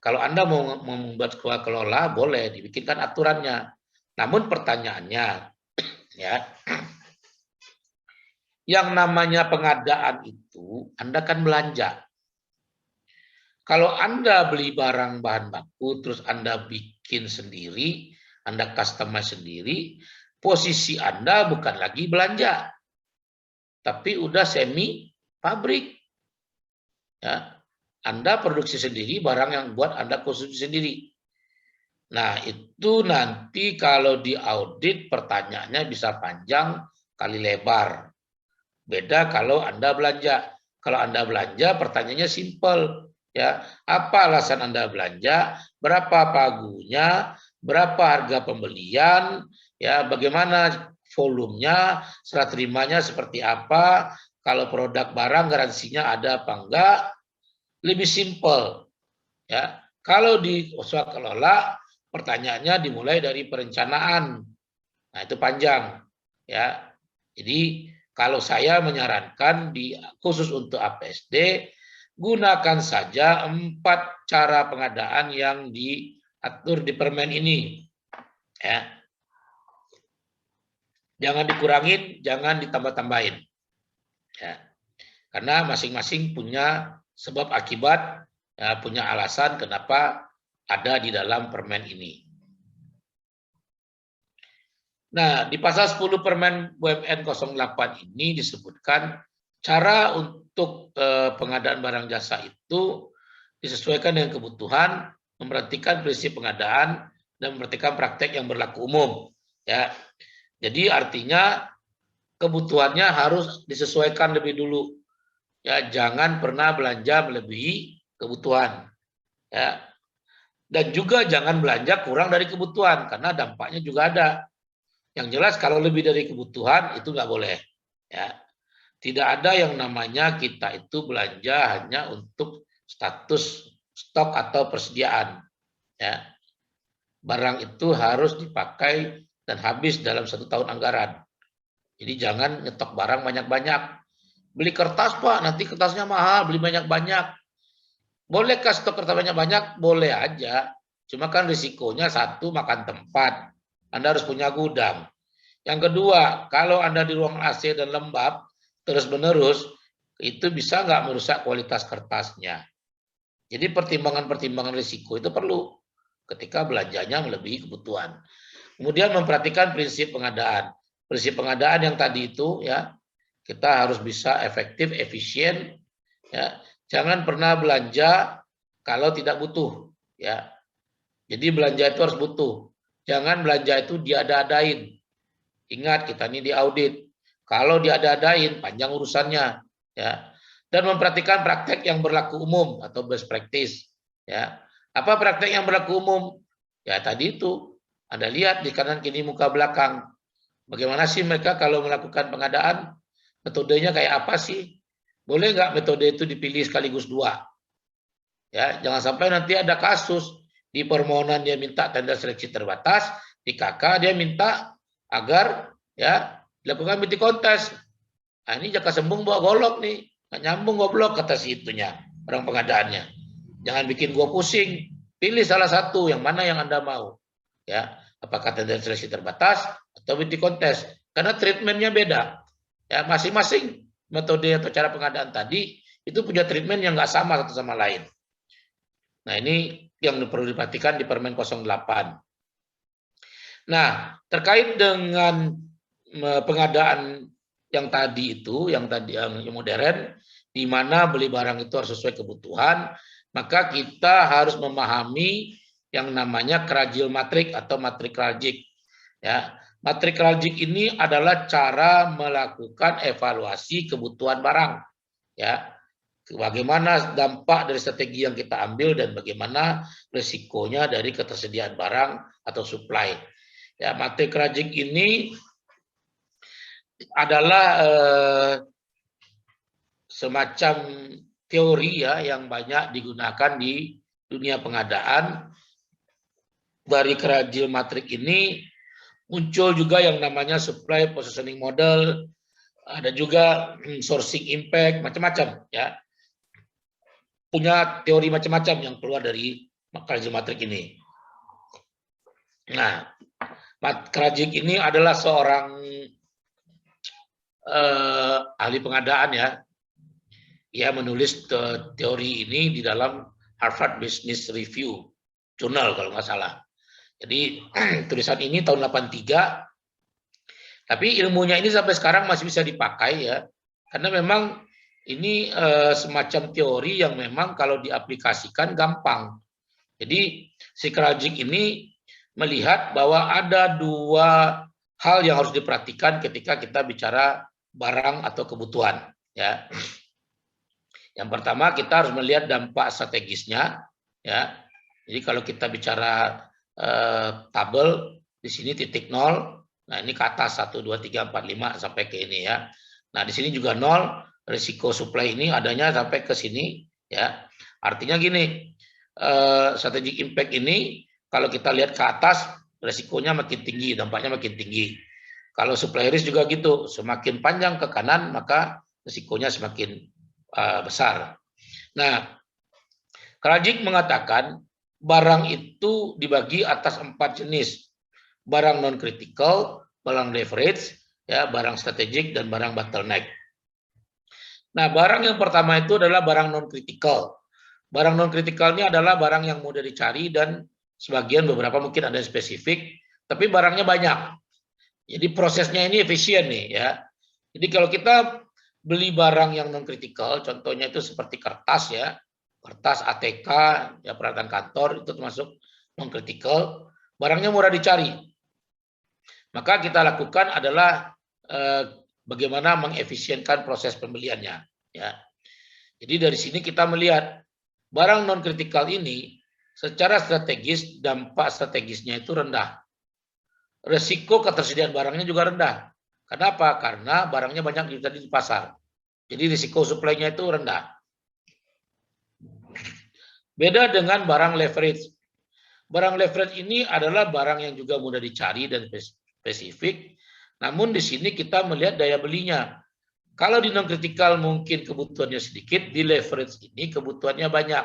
Kalau Anda mau membuat swakelola, boleh dibikinkan aturannya. Namun pertanyaannya, ya, yang namanya pengadaan itu Anda kan belanja. Kalau Anda beli barang bahan baku, terus Anda bikin sendiri, Anda customize sendiri, posisi Anda bukan lagi belanja, tapi udah semi pabrik. Ya, Anda produksi sendiri barang yang buat Anda konsumsi sendiri. Nah, itu nanti kalau diaudit pertanyaannya bisa panjang kali lebar. Beda kalau Anda belanja. Kalau Anda belanja pertanyaannya simpel, ya. Apa alasan Anda belanja? Berapa pagunya? Berapa harga pembelian? Ya, bagaimana volumenya? Serah terimanya seperti apa? kalau produk barang garansinya ada apa enggak, lebih simpel. Ya, kalau di swasembada pertanyaannya dimulai dari perencanaan. Nah, itu panjang. Ya. Jadi kalau saya menyarankan khusus untuk APSD, gunakan saja 4 cara pengadaan yang diatur di permen ini. Ya. Jangan dikurangin, jangan ditambah-tambahin. Ya. Karena masing-masing punya sebab akibat, ya, punya alasan kenapa ada di dalam permen ini. Nah, di pasal 10 Permen BUMN 08 ini disebutkan cara untuk pengadaan barang jasa itu disesuaikan dengan kebutuhan, memperhatikan prinsip pengadaan, dan memperhatikan praktek yang berlaku umum. Ya, jadi artinya kebutuhannya harus disesuaikan lebih dulu. Ya, jangan pernah belanja melebihi kebutuhan. Ya, dan juga jangan belanja kurang dari kebutuhan karena dampaknya juga ada. Yang jelas kalau lebih dari kebutuhan itu nggak boleh. Ya, tidak ada yang namanya kita itu belanja hanya untuk status stok atau persediaan. Ya, barang itu harus dipakai dan habis dalam 1 tahun anggaran. Jadi jangan nyetok barang banyak-banyak. Beli kertas Pak, nanti kertasnya mahal, beli banyak-banyak. Bolehkah stok kertas banyak-banyak? Boleh aja. Cuma kan risikonya satu, makan tempat. Anda harus punya gudang. Yang kedua, kalau Anda di ruang AC dan lembab, terus-menerus, itu bisa nggak merusak kualitas kertasnya. Jadi pertimbangan-pertimbangan risiko itu perlu ketika belanjanya melebihi kebutuhan. Kemudian memperhatikan prinsip pengadaan. Prinsip pengadaan yang tadi itu ya, kita harus bisa efektif, efisien, ya. Jangan pernah belanja kalau tidak butuh, ya. Jadi belanja itu harus butuh. Jangan belanja itu diada-adain. Ingat kita ini diaudit. Kalau diada-adain panjang urusannya, ya. Dan memperhatikan praktek yang berlaku umum atau best practice, ya. Apa praktek yang berlaku umum? Ya tadi itu Anda lihat di kanan kiri muka belakang. Bagaimana sih mereka kalau melakukan pengadaan? Metodenya kayak apa sih? Boleh nggak metode itu dipilih sekaligus 2? Ya, jangan sampai nanti ada kasus di permohonan dia minta tender seleksi terbatas, di KK dia minta agar ya dilakukan bidding kontes. Nah, ini jaka sembung bawa golok nih, nggak nyambung goblok kata si itunya, orang pengadaannya. Jangan bikin gua pusing, pilih salah satu yang mana yang Anda mau. Ya, apakah tender seleksi terbatas atau bidding kontes? Karena treatmentnya beda. Ya, masing-masing metode atau cara pengadaan tadi itu punya treatment yang nggak sama satu sama lain. Nah, ini yang perlu diperhatikan di Permen 08. Nah, terkait dengan pengadaan yang tadi itu, yang modern, di mana beli barang itu harus sesuai kebutuhan, maka kita harus memahami yang namanya Krajil Matrik atau Matrik Krajik. Ya, Matrik Krajik ini adalah cara melakukan evaluasi kebutuhan barang. Ya, bagaimana dampak dari strategi yang kita ambil dan bagaimana risikonya dari ketersediaan barang atau supply. Ya, Matrik Krajik ini adalah semacam teori ya yang banyak digunakan di dunia pengadaan. Dari Krajil Matrik ini muncul juga yang namanya supply positioning model, ada juga sourcing impact, macam-macam ya. Punya teori macam-macam yang keluar dari Krajil Matrik ini. Nah, Krajik ini adalah seorang ahli pengadaan ya. Ia menulis teori ini di dalam Harvard Business Review Journal kalau nggak salah. Jadi tulisan ini tahun 83, tapi ilmunya ini sampai sekarang masih bisa dipakai ya, karena memang ini semacam teori yang memang kalau diaplikasikan gampang. Jadi si Krajik ini melihat bahwa ada 2 hal yang harus diperhatikan ketika kita bicara barang atau kebutuhan. Ya, yang pertama kita harus melihat dampak strategisnya. Ya, jadi kalau kita bicara tabel di sini titik 0, nah ini ke atas 1, 2, 3, 4, 5 sampai ke ini ya. Nah di sini juga 0, risiko supply ini adanya sampai ke sini, ya. Artinya gini, strategic impact ini kalau kita lihat ke atas, risikonya makin tinggi, dampaknya makin tinggi. Kalau supply risk juga gitu, semakin panjang ke kanan maka risikonya semakin besar. Nah, Krajik mengatakan barang itu dibagi atas 4 jenis. Barang non-critical, barang leverage, ya, barang strategik, dan barang bottleneck. Nah, barang yang pertama itu adalah barang non-critical. Barang non-critical ini adalah barang yang mudah dicari dan sebagian beberapa mungkin ada yang spesifik, tapi barangnya banyak. Jadi prosesnya ini efisien nih ya. Jadi kalau kita beli barang yang non-critical, contohnya itu seperti kertas ya, kertas ATK, ya peralatan kantor itu termasuk non-critical, barangnya murah dicari. Maka kita lakukan adalah bagaimana mengefisienkan proses pembeliannya. Ya. Jadi dari sini kita melihat barang non kritikal ini secara strategis dampak strategisnya itu rendah. Resiko ketersediaan barangnya juga rendah. Kenapa? Karena barangnya banyak di pasar. Jadi risiko suplainya itu rendah. Beda dengan barang leverage. Barang leverage ini adalah barang yang juga mudah dicari dan spesifik. Namun di sini kita melihat daya belinya. Kalau di non-kritikal mungkin kebutuhannya sedikit, di leverage ini kebutuhannya banyak.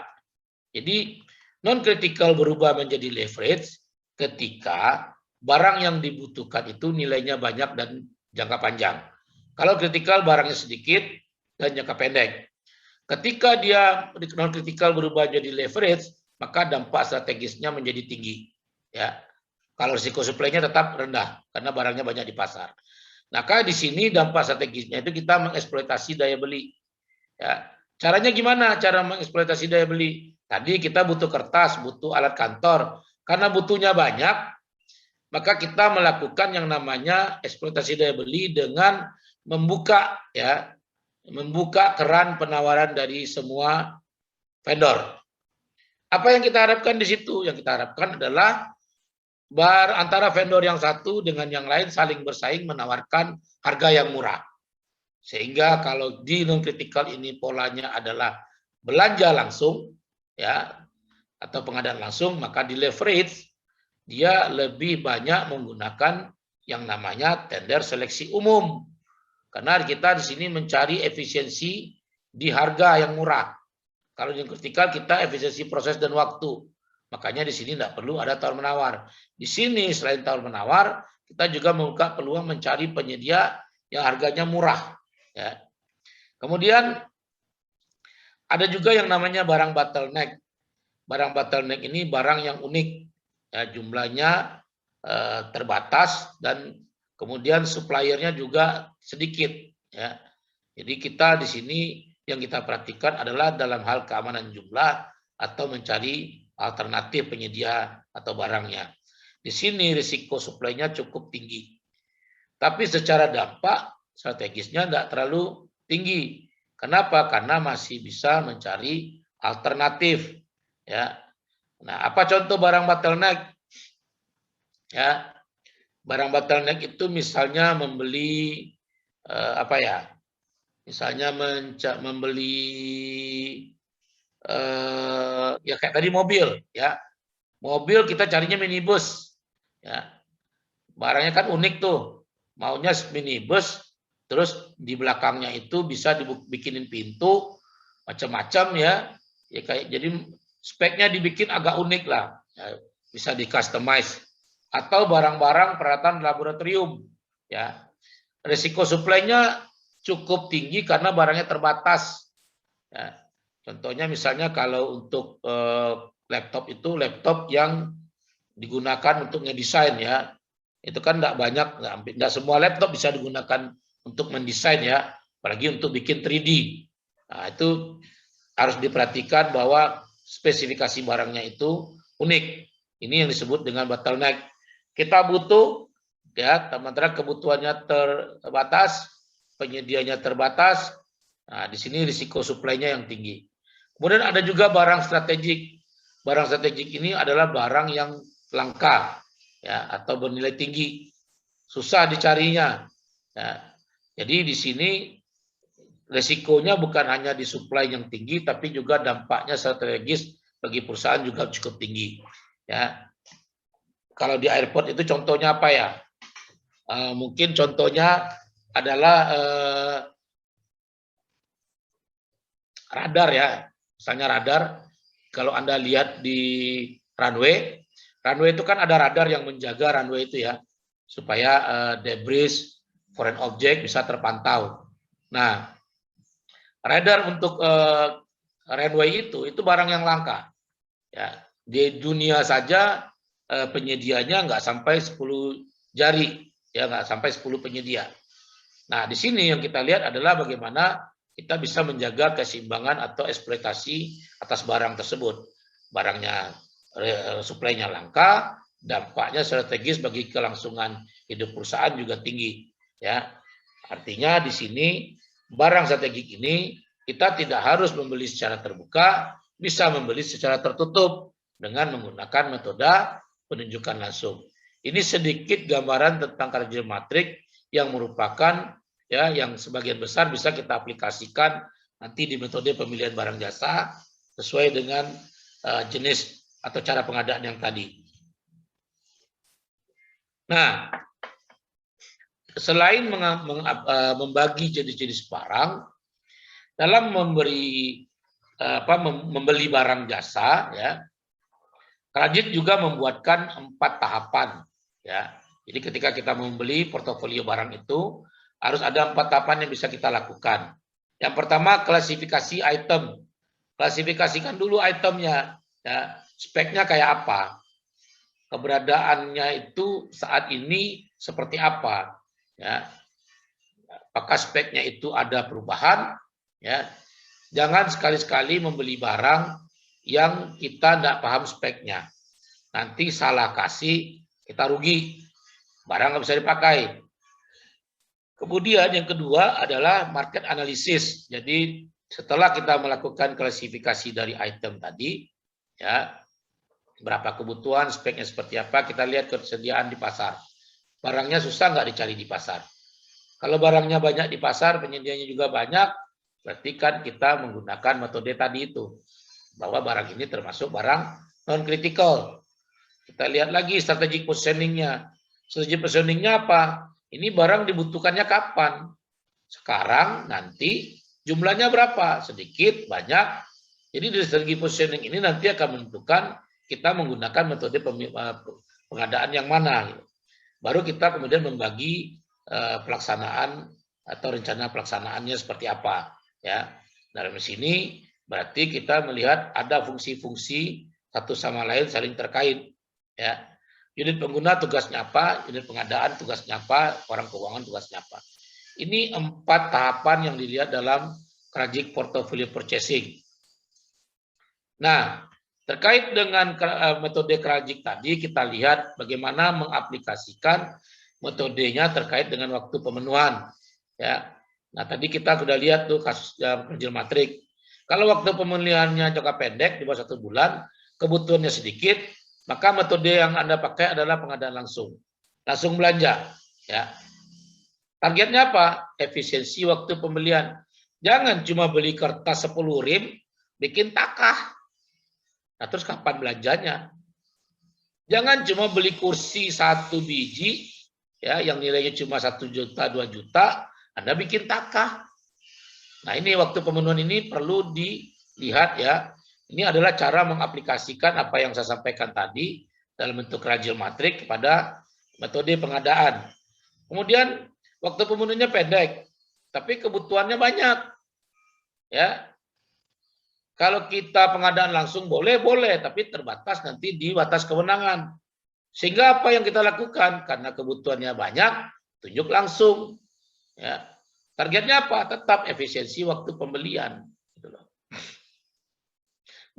Jadi non-kritikal berubah menjadi leverage ketika barang yang dibutuhkan itu nilainya banyak dan jangka panjang. Kalau kritikal barangnya sedikit dan jangka pendek. Ketika dia non-kritikal berubah jadi leverage, maka dampak strategisnya menjadi tinggi. Ya. Kalau risiko suplainya tetap rendah karena barangnya banyak di pasar. Maka di sini dampak strategisnya itu kita mengeksploitasi daya beli. Ya. Caranya gimana? Cara mengeksploitasi daya beli. Tadi kita butuh kertas, butuh alat kantor. Karena butuhnya banyak, maka kita melakukan yang namanya eksploitasi daya beli dengan membuka keran penawaran dari semua vendor. Apa yang kita harapkan di situ? Yang kita harapkan adalah antara vendor yang satu dengan yang lain saling bersaing menawarkan harga yang murah. Sehingga kalau di non-kritikal ini polanya adalah belanja langsung, ya, atau pengadaan langsung, maka di leverage dia lebih banyak menggunakan yang namanya tender seleksi umum. Karena kita di sini mencari efisiensi di harga yang murah. Kalau di kritikal kita efisiensi proses dan waktu. Makanya di sini tidak perlu ada tawar menawar. Di sini selain tawar menawar, kita juga membuka peluang mencari penyedia yang harganya murah. Ya. Kemudian ada juga yang namanya barang bottleneck. Barang bottleneck ini barang yang unik. Ya, jumlahnya terbatas dan kemudian suppliernya juga sedikit. Ya. Jadi kita di sini yang kita perhatikan adalah dalam hal keamanan jumlah atau mencari alternatif penyedia atau barangnya. Di sini risiko suplainya cukup tinggi. Tapi secara dampak strategisnya tidak terlalu tinggi. Kenapa? Karena masih bisa mencari alternatif. Ya. Nah, apa contoh barang bottleneck? Ya, barang bottleneck itu misalnya membeli misalnya membeli ya kayak tadi mobil, ya. Mobil kita carinya minibus, ya. Barangnya kan unik tuh, maunya minibus, terus di belakangnya itu bisa dibikinin pintu, macam-macam ya. Ya kayak jadi speknya dibikin agak unik lah, ya, bisa di customize. Atau barang-barang peralatan laboratorium, ya. Risiko suplainya cukup tinggi karena barangnya terbatas. Ya. Contohnya misalnya kalau untuk laptop itu laptop yang digunakan untuk ngedesain ya, itu kan tidak banyak, tidak semua laptop bisa digunakan untuk mendesain ya, apalagi untuk bikin 3D. Nah, itu harus diperhatikan bahwa spesifikasi barangnya itu unik. Ini yang disebut dengan bottleneck. Kita butuh ya, sementara kebutuhannya terbatas, penyedianya terbatas. Nah, di sini risiko suplainya yang tinggi. Kemudian ada juga barang strategik. Barang strategik ini adalah barang yang langka ya, atau bernilai tinggi, susah dicarinya. Ya. Jadi di sini resikonya bukan hanya di supply yang tinggi, tapi juga dampaknya strategis bagi perusahaan juga cukup tinggi. Ya, kalau di airport itu contohnya apa ya? Mungkin contohnya adalah radar ya, misalnya radar. Kalau Anda lihat di runway itu kan ada radar yang menjaga runway itu ya, supaya debris, foreign object bisa terpantau. Nah, radar untuk runway itu barang yang langka. Ya, di dunia saja penyedianya nggak sampai 10 jari, ya nggak sampai 10 penyedia. Nah, di sini yang kita lihat adalah bagaimana kita bisa menjaga keseimbangan atau eksploitasi atas barang tersebut. Barangnya, suplainya langka, dampaknya strategis bagi kelangsungan hidup perusahaan juga tinggi. Ya, artinya di sini barang strategik ini kita tidak harus membeli secara terbuka, bisa membeli secara tertutup dengan menggunakan metode penunjukan langsung. Ini sedikit gambaran tentang kerja matrik yang merupakan ya yang sebagian besar bisa kita aplikasikan nanti di metode pemilihan barang jasa sesuai dengan jenis atau cara pengadaan yang tadi. Nah, selain membagi jenis-jenis barang dalam memberi membeli barang jasa, ya, Krajit juga membuatkan 4 tahapan, ya. Jadi ketika kita membeli portofolio barang itu harus ada 4 tahapan yang bisa kita lakukan. Yang pertama, klasifikasi item. Klasifikasikan dulu itemnya, ya, speknya kayak apa, keberadaannya itu saat ini seperti apa, ya. Apakah speknya itu ada perubahan, ya. Jangan sekali-sekali membeli barang yang kita tidak paham speknya. Nanti salah kasih, kita rugi, barang nggak bisa dipakai. Kemudian yang kedua adalah market analysis. Jadi setelah kita melakukan klasifikasi dari item tadi, ya, berapa kebutuhan, speknya seperti apa, kita lihat ketersediaan di pasar. Barangnya susah nggak dicari di pasar. Kalau barangnya banyak di pasar, penyediaannya juga banyak, berarti kan kita menggunakan metode tadi itu, bahwa barang ini termasuk barang non-critical. Kita lihat lagi strategic positioning-nya. Strategic positioning-nya apa? Ini barang dibutuhkannya kapan? Sekarang, nanti, jumlahnya berapa? Sedikit, banyak. Jadi dari strategi positioning ini nanti akan menentukan kita menggunakan metode pengadaan yang mana. Baru kita kemudian membagi pelaksanaan atau rencana pelaksanaannya seperti apa. Ya, dalam sini berarti kita melihat ada fungsi-fungsi satu sama lain saling terkait. Ya, unit pengguna tugasnya apa, unit pengadaan tugasnya apa, orang keuangan tugasnya apa. Ini 4 tahapan yang dilihat dalam Krajik Portfolio Purchasing. Nah, terkait dengan metode Krajik tadi, kita lihat bagaimana mengaplikasikan metodenya terkait dengan waktu pemenuhan. Ya, nah tadi kita sudah lihat tuh kasus kerja matrik. Kalau waktu pemenuhannya jangka pendek di bawah 1 bulan, kebutuhannya sedikit, maka metode yang Anda pakai adalah pengadaan langsung. Langsung belanja. Ya. Targetnya apa? Efisiensi waktu pembelian. Jangan cuma beli kertas 10 rim, bikin takah. Nah terus kapan belanjanya? Jangan cuma beli kursi 1 biji, ya, yang nilainya cuma 1 juta, 2 juta, Anda bikin takah. Nah ini waktu pemenuhan ini perlu dilihat ya. Ini adalah cara mengaplikasikan apa yang saya sampaikan tadi dalam bentuk rajil matrik kepada metode pengadaan. Kemudian waktu pemenuhannya pendek, tapi kebutuhannya banyak. Ya, kalau kita pengadaan langsung boleh, tapi terbatas nanti di batas kewenangan. Sehingga apa yang kita lakukan? Karena kebutuhannya banyak, tunjuk langsung. Ya. Targetnya apa? Tetap efisiensi waktu pembelian.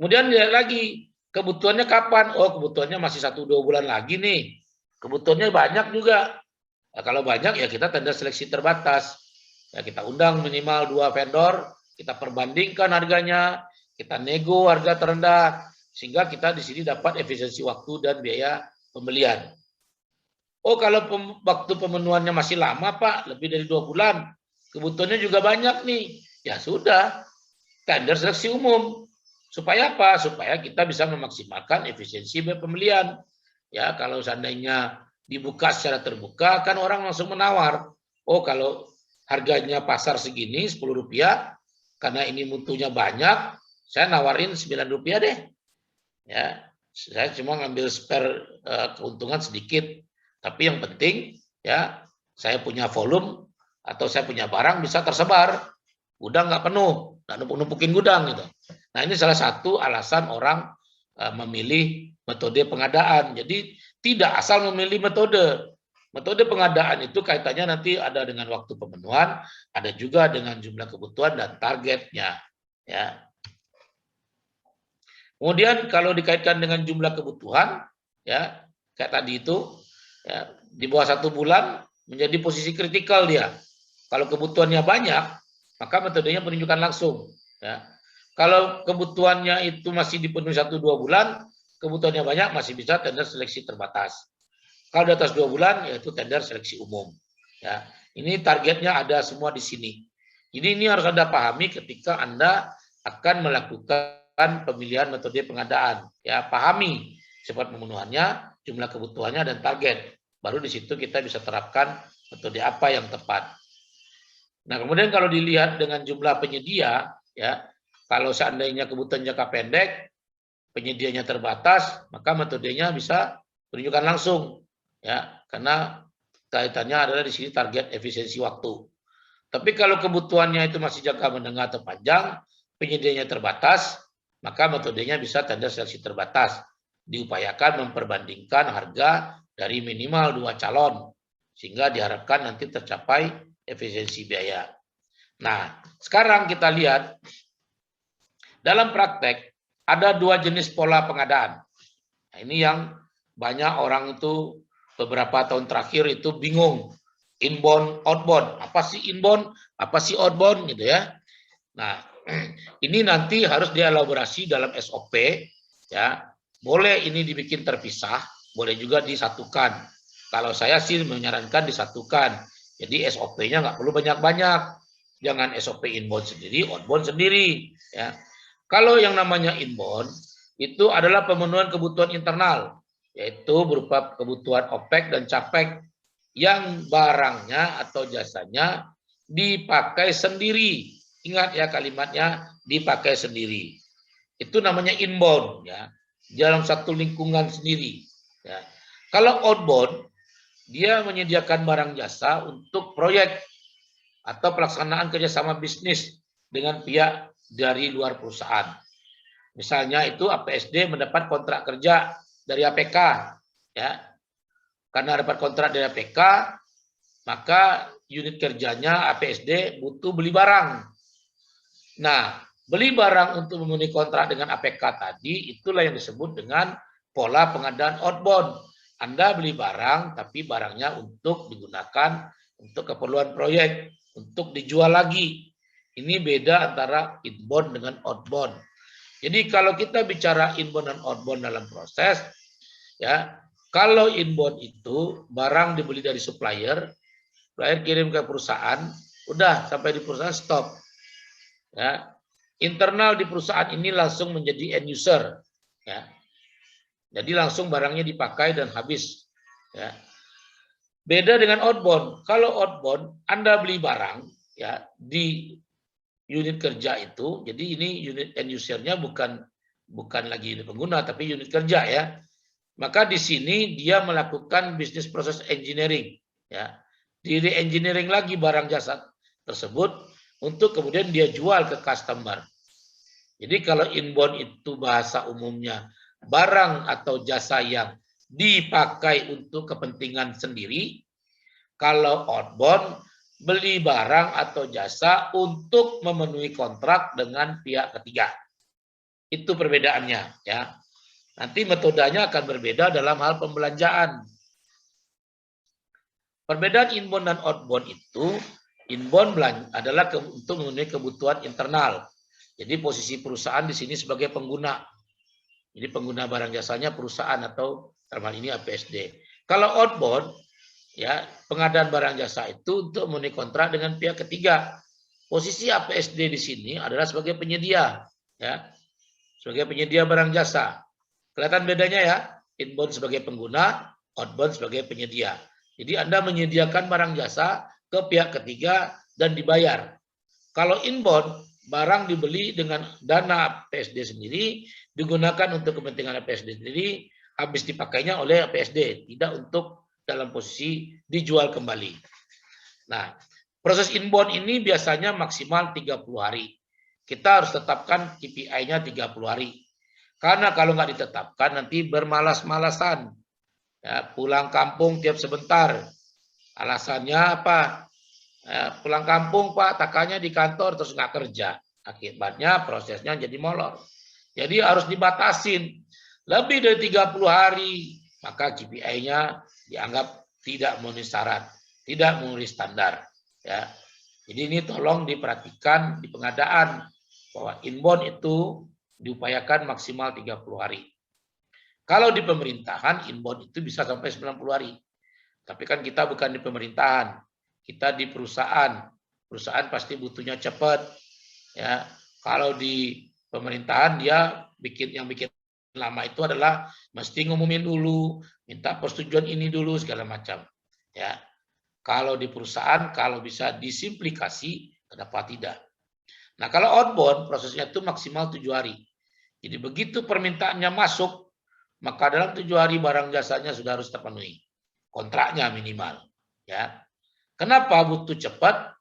Kemudian lihat lagi, kebutuhannya kapan? Oh, kebutuhannya masih 1-2 bulan lagi nih. Kebutuhannya banyak juga. Nah, kalau banyak ya kita tender seleksi terbatas. Ya, kita undang minimal 2 vendor, kita perbandingkan harganya, kita nego harga terendah, sehingga kita di sini dapat efisiensi waktu dan biaya pembelian. Oh, kalau waktu pemenuhannya masih lama, Pak, lebih dari 2 bulan, kebutuhannya juga banyak nih. ya sudah, tender seleksi umum. Supaya apa? Supaya kita bisa memaksimalkan efisiensi pembelian. Ya, kalau seandainya dibuka secara terbuka, kan orang langsung menawar. Oh, kalau harganya pasar segini, Rp10, karena ini mutunya banyak, saya nawarin Rp9 deh. Ya, saya cuma ngambil spare keuntungan sedikit. Tapi yang penting, ya, saya punya volume atau saya punya barang bisa tersebar. Gudang nggak penuh, nggak numpuk-numpukin gudang gitu. Nah, ini salah satu alasan orang memilih metode pengadaan. Jadi tidak asal memilih metode. Metode pengadaan itu kaitannya nanti ada dengan waktu pemenuhan, ada juga dengan jumlah kebutuhan dan targetnya. Ya. Kemudian kalau dikaitkan dengan jumlah kebutuhan, ya kayak tadi itu, ya, di bawah 1 bulan menjadi posisi kritikal dia. Kalau kebutuhannya banyak, maka metodenya penunjukan langsung. Ya. Kalau kebutuhannya itu masih dipenuhi 1-2 bulan, kebutuhannya banyak, masih bisa tender seleksi terbatas. Kalau di atas 2 bulan, yaitu tender seleksi umum. Ya. Ini targetnya ada semua di sini. Jadi ini harus Anda pahami ketika Anda akan melakukan pemilihan metode pengadaan. Ya, pahami sifat pemenuhannya, jumlah kebutuhannya, dan target. Baru di situ kita bisa terapkan metode apa yang tepat. Nah, kemudian kalau dilihat dengan jumlah penyedia, ya, kalau seandainya kebutuhan jangka pendek, penyedianya terbatas, maka metodenya bisa penunjukan langsung, ya, karena kaitannya adalah di sini target efisiensi waktu. Tapi kalau kebutuhannya itu masih jangka menengah atau panjang, penyedianya terbatas, maka metodenya bisa tender seleksi terbatas. Diupayakan memperbandingkan harga dari minimal 2 calon, sehingga diharapkan nanti tercapai efisiensi biaya. Nah, sekarang kita lihat, dalam praktek ada 2 jenis pola pengadaan. Nah, ini yang banyak orang itu beberapa tahun terakhir itu bingung. Inbound, outbound. Apa sih inbound? Apa sih outbound gitu ya. Nah, ini nanti harus dielaborasi dalam SOP, ya. Boleh ini dibikin terpisah, boleh juga disatukan. Kalau saya sih menyarankan disatukan. Jadi SOP-nya nggak perlu banyak-banyak. Jangan SOP inbound sendiri, outbound sendiri, ya. Kalau yang namanya inbound itu adalah pemenuhan kebutuhan internal, yaitu berupa kebutuhan OPEC dan CAPEC yang barangnya atau jasanya dipakai sendiri. Ingat ya kalimatnya, dipakai sendiri. Itu namanya inbound, ya, dalam satu lingkungan sendiri. Ya. Kalau outbound, dia menyediakan barang jasa untuk proyek atau pelaksanaan kerjasama bisnis dengan pihak dari luar perusahaan. Misalnya itu APSD mendapat kontrak kerja dari APK, ya. Karena dapat kontrak dari APK, maka unit kerjanya APSD butuh beli barang. Nah, beli barang untuk memenuhi kontrak dengan APK tadi, itulah yang disebut dengan pola pengadaan outbound. Anda beli barang, tapi barangnya untuk digunakan untuk keperluan proyek, untuk dijual lagi. Ini beda antara inbound dengan outbound. Jadi kalau kita bicara inbound dan outbound dalam proses, ya, kalau inbound itu barang dibeli dari supplier, supplier kirim ke perusahaan, udah sampai di perusahaan stop. Ya, internal di perusahaan ini langsung menjadi end user, ya. Jadi langsung barangnya dipakai dan habis, ya. Beda dengan outbound. Kalau outbound Anda beli barang, ya, di unit kerja itu, jadi ini unit end usernya bukan lagi unit pengguna tapi unit kerja, ya. Maka di sini dia melakukan bisnis proses engineering, ya. Di engineering lagi barang jasa tersebut untuk kemudian dia jual ke customer. Jadi kalau inbound itu bahasa umumnya barang atau jasa yang dipakai untuk kepentingan sendiri. Kalau outbound beli barang atau jasa untuk memenuhi kontrak dengan pihak ketiga. Itu perbedaannya, ya. Nanti metodenya akan berbeda dalam hal pembelanjaan. Perbedaan inbound dan outbound itu, inbound adalah untuk memenuhi kebutuhan internal. Jadi posisi perusahaan di sini sebagai pengguna. Jadi pengguna barang jasanya perusahaan atau dalam hal ini APSD. Kalau outbound, ya, pengadaan barang jasa itu untuk memenuhi kontrak dengan pihak ketiga. Posisi APSD di sini adalah sebagai penyedia, ya, sebagai penyedia barang jasa. Kelihatan bedanya ya, inbound sebagai pengguna, outbound sebagai penyedia. Jadi Anda menyediakan barang jasa ke pihak ketiga dan dibayar. Kalau inbound, barang dibeli dengan dana APSD sendiri, digunakan untuk kepentingan APSD sendiri, habis dipakainya oleh APSD, tidak untuk dalam posisi dijual kembali. Nah, proses inbound ini biasanya maksimal 30 hari. Kita harus tetapkan KPI-nya 30 hari. Karena kalau nggak ditetapkan nanti bermalas-malasan. Ya, pulang kampung tiap sebentar. Alasannya apa? Ya, pulang kampung Pak, takanya di kantor terus nggak kerja. Akibatnya prosesnya jadi molor. Jadi harus dibatasin. Lebih dari 30 hari, maka KPI-nya dianggap tidak memenuhi syarat, tidak memenuhi standar. Ya, jadi ini tolong diperhatikan di pengadaan bahwa inbound itu diupayakan maksimal 30 hari. Kalau di pemerintahan inbound itu bisa sampai 90 hari. Tapi kan kita bukan di pemerintahan, kita di perusahaan. Perusahaan pasti butuhnya cepat. Ya, kalau di pemerintahan dia bikin lama itu adalah mesti ngumumin dulu, minta persetujuan ini dulu segala macam. Ya. Kalau di perusahaan kalau bisa disimplikasi, kenapa tidak? Nah, kalau outbound prosesnya itu maksimal 7 hari. Jadi begitu permintaannya masuk, maka dalam 7 hari barang jasanya sudah harus terpenuhi. Kontraknya minimal, ya. Kenapa butuh cepat?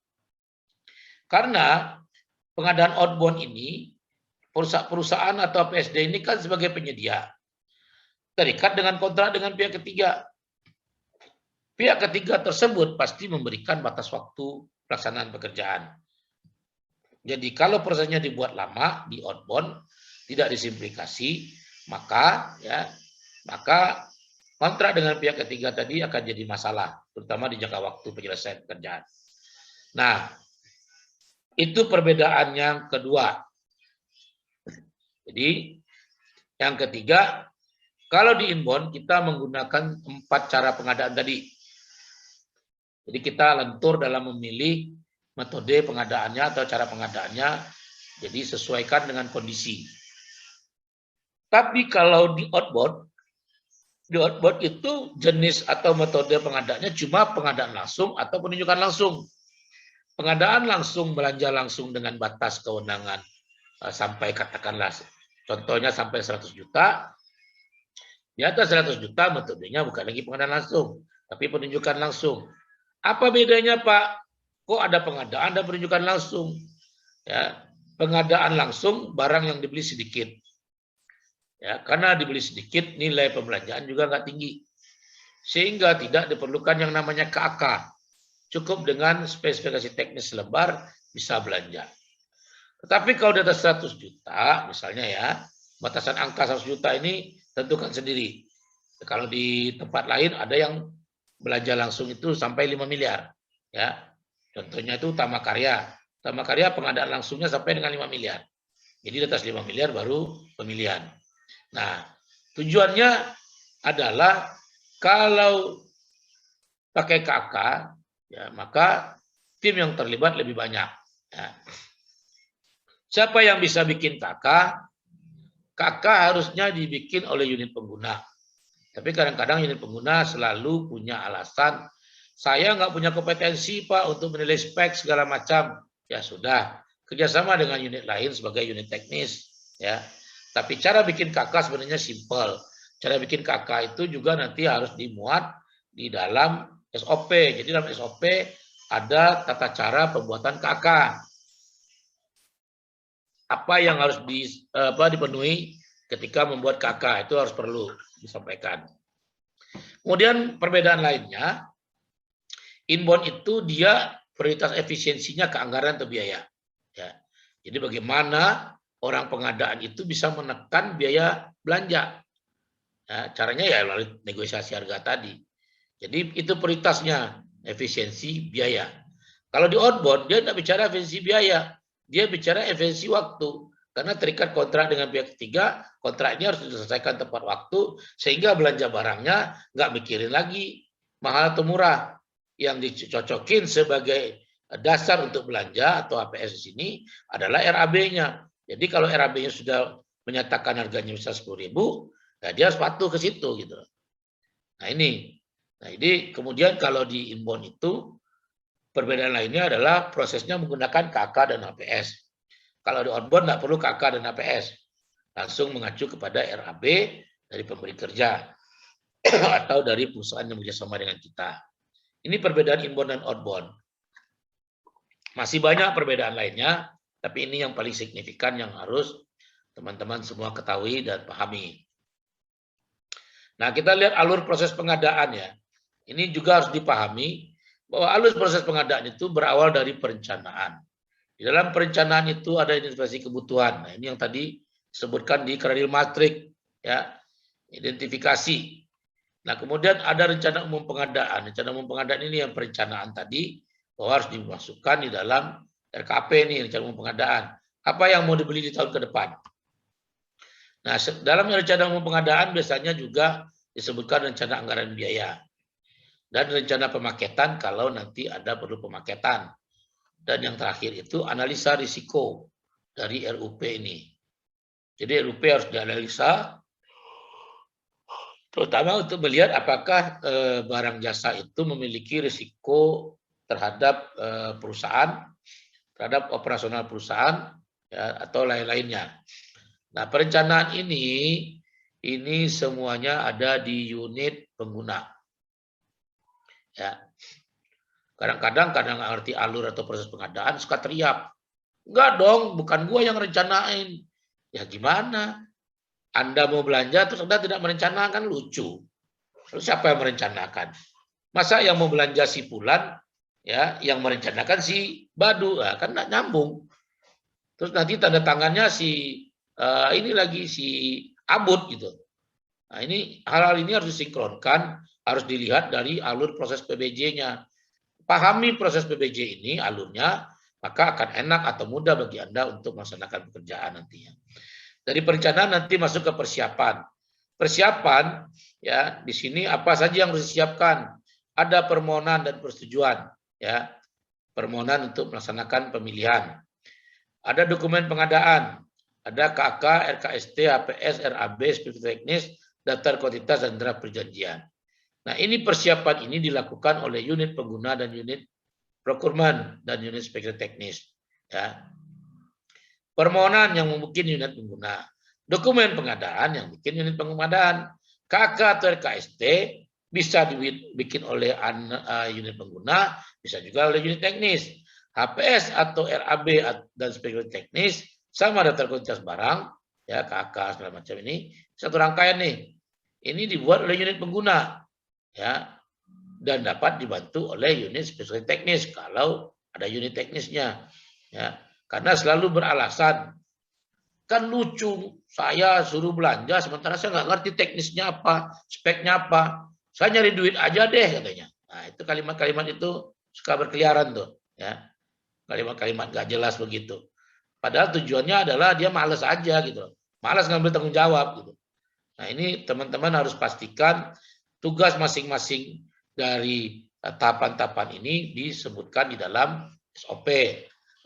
Karena pengadaan outbound ini perusahaan atau PSD ini kan sebagai penyedia terikat dengan kontrak dengan pihak ketiga. Pihak ketiga tersebut pasti memberikan batas waktu pelaksanaan pekerjaan. Jadi kalau prosesnya dibuat lama di outbound, tidak disimplikasi, maka kontrak dengan pihak ketiga tadi akan jadi masalah, terutama di jangka waktu penyelesaian pekerjaan. Nah, itu perbedaan yang kedua. Jadi yang ketiga, kalau di inbound kita menggunakan 4 cara pengadaan tadi. Jadi kita lentur dalam memilih metode pengadaannya atau cara pengadaannya, jadi sesuaikan dengan kondisi. Tapi kalau di outbound itu jenis atau metode pengadaannya cuma pengadaan langsung atau penunjukan langsung. Pengadaan langsung, belanja langsung dengan batas kewenangan sampai katakanlah contohnya sampai 100 juta. Di atas 100 juta metodenya bukan lagi pengadaan langsung, tapi penunjukan langsung. Apa bedanya Pak? Kok ada pengadaan dan penunjukan langsung? Ya, pengadaan langsung barang yang dibeli sedikit. Ya, karena dibeli sedikit nilai pembelanjaan juga nggak tinggi. Sehingga tidak diperlukan yang namanya KAK. Cukup dengan spesifikasi teknis lembar bisa belanja. Tetapi kalau di atas 100 juta, misalnya ya, batasan angka 100 juta ini tentukan sendiri. Kalau di tempat lain ada yang belanja langsung itu sampai 5 miliar. Ya, contohnya itu Utama Karya. Utama Karya pengadaan langsungnya sampai dengan 5 miliar. Jadi di atas 5 miliar baru pemilihan. Nah, tujuannya adalah kalau pakai KK, ya, maka tim yang terlibat lebih banyak. Ya. Siapa yang bisa bikin KK? KK harusnya dibikin oleh unit pengguna. Tapi kadang-kadang unit pengguna selalu punya alasan, saya nggak punya kompetensi Pak untuk menilai spek segala macam. Ya sudah, kerjasama dengan unit lain sebagai unit teknis. Ya. Tapi cara bikin KK sebenarnya simpel. Cara bikin KK itu juga nanti harus dimuat di dalam SOP. Jadi dalam SOP ada tata cara pembuatan KK. Apa yang harus dipenuhi ketika membuat KK itu harus perlu disampaikan. Kemudian perbedaan lainnya, inbound itu dia prioritas efisiensinya ke anggaran atau biaya. Ya. Jadi bagaimana orang pengadaan itu bisa menekan biaya belanja. Ya, caranya ya melalui negosiasi harga tadi. Jadi itu prioritasnya, efisiensi biaya. Kalau di outbound, dia tidak bicara efisiensi biaya. Dia bicara efisiensi waktu. Karena terikat kontrak dengan pihak ketiga, kontraknya harus diselesaikan tepat waktu, sehingga belanja barangnya nggak mikirin lagi mahal atau murah. Yang dicocokin sebagai dasar untuk belanja atau HPS di sini adalah RAB-nya. Jadi kalau RAB-nya sudah menyatakan harganya bisa 10.000, ya dia harus patuh ke situ gitu. Nah ini, kemudian kalau di inbound itu perbedaan lainnya adalah prosesnya menggunakan KK dan HPS. Kalau di outbound nggak perlu KK dan HPS, langsung mengacu kepada RAB dari pemberi kerja atau dari perusahaan yang bekerjasama dengan kita. Ini perbedaan inbound dan outbound. Masih banyak perbedaan lainnya, tapi ini yang paling signifikan yang harus teman-teman semua ketahui dan pahami. Nah, kita lihat alur proses pengadaan ya. Ini juga harus dipahami bahwa alur proses pengadaan itu berawal dari perencanaan. Di dalam perencanaan itu ada identifikasi kebutuhan. Nah, ini yang tadi disebutkan di Kredil Matrik ya, identifikasi. Nah, kemudian ada rencana umum pengadaan. Rencana umum pengadaan ini yang perencanaan tadi bahwa harus dimasukkan di dalam RKP nih, rencana umum pengadaan. Apa yang mau dibeli di tahun ke depan? Nah, dalam rencana umum pengadaan biasanya juga disebutkan rencana anggaran biaya dan rencana pemaketan kalau nanti ada perlu pemaketan. Dan yang terakhir itu analisa risiko dari RUP ini. Jadi RUP harus dianalisa terutama untuk melihat apakah barang jasa itu memiliki risiko terhadap perusahaan, terhadap operasional perusahaan ya, atau lain-lainnya. Nah, perencanaan ini semuanya ada di unit pengguna. Ya. Kadang-kadang karena nggak ngerti alur atau proses pengadaan suka teriak. Enggak dong, bukan gua yang rencanain. Ya gimana? Anda mau belanja terus Anda tidak merencanakan, lucu. Lalu siapa yang merencanakan? Masa yang mau belanja si Fulan ya, yang merencanakan si Badu, nah, kan nggak nyambung. Terus nanti tanda tangannya si ini lagi si Abud gitu. Nah, ini hal-hal ini harus disinkronkan, harus dilihat dari alur proses PBJ-nya. Pahami proses PBJ ini alurnya, maka akan enak atau mudah bagi Anda untuk melaksanakan pekerjaan nantinya. Dari perencanaan nanti masuk ke persiapan. Persiapan ya, di sini apa saja yang harus disiapkan? Ada permohonan dan persetujuan ya. Permohonan untuk melaksanakan pemilihan. Ada dokumen pengadaan, ada KK, RKST, HPS, RAB, spesifikasi teknis, daftar kuantitas dan draft perjanjian. Nah, ini persiapan ini dilakukan oleh unit pengguna dan unit procurement dan unit spesifikasi teknis. Ya. Permohonan yang membuat unit pengguna, dokumen pengadaan yang bikin unit pengadaan, KK atau RKST bisa dibikin oleh unit pengguna, bisa juga oleh unit teknis. HPS atau RAB dan spesifikasi teknis sama daftar kuantitas barang, ya KK segala macam ini satu rangkaian nih. Ini dibuat oleh unit pengguna. Ya, dan dapat dibantu oleh unit spesifikasi teknis kalau ada unit teknisnya ya, karena selalu beralasan kan lucu saya suruh belanja sementara saya nggak ngerti teknisnya apa, speknya apa, saya nyari duit aja deh katanya. Nah, itu kalimat-kalimat itu suka berkeliaran tuh ya, kalimat-kalimat nggak jelas begitu, padahal tujuannya adalah dia malas aja gitu, malas ngambil tanggung jawab gitu. Nah, ini teman-teman harus pastikan tugas masing-masing dari tahapan-tahapan ini disebutkan di dalam SOP.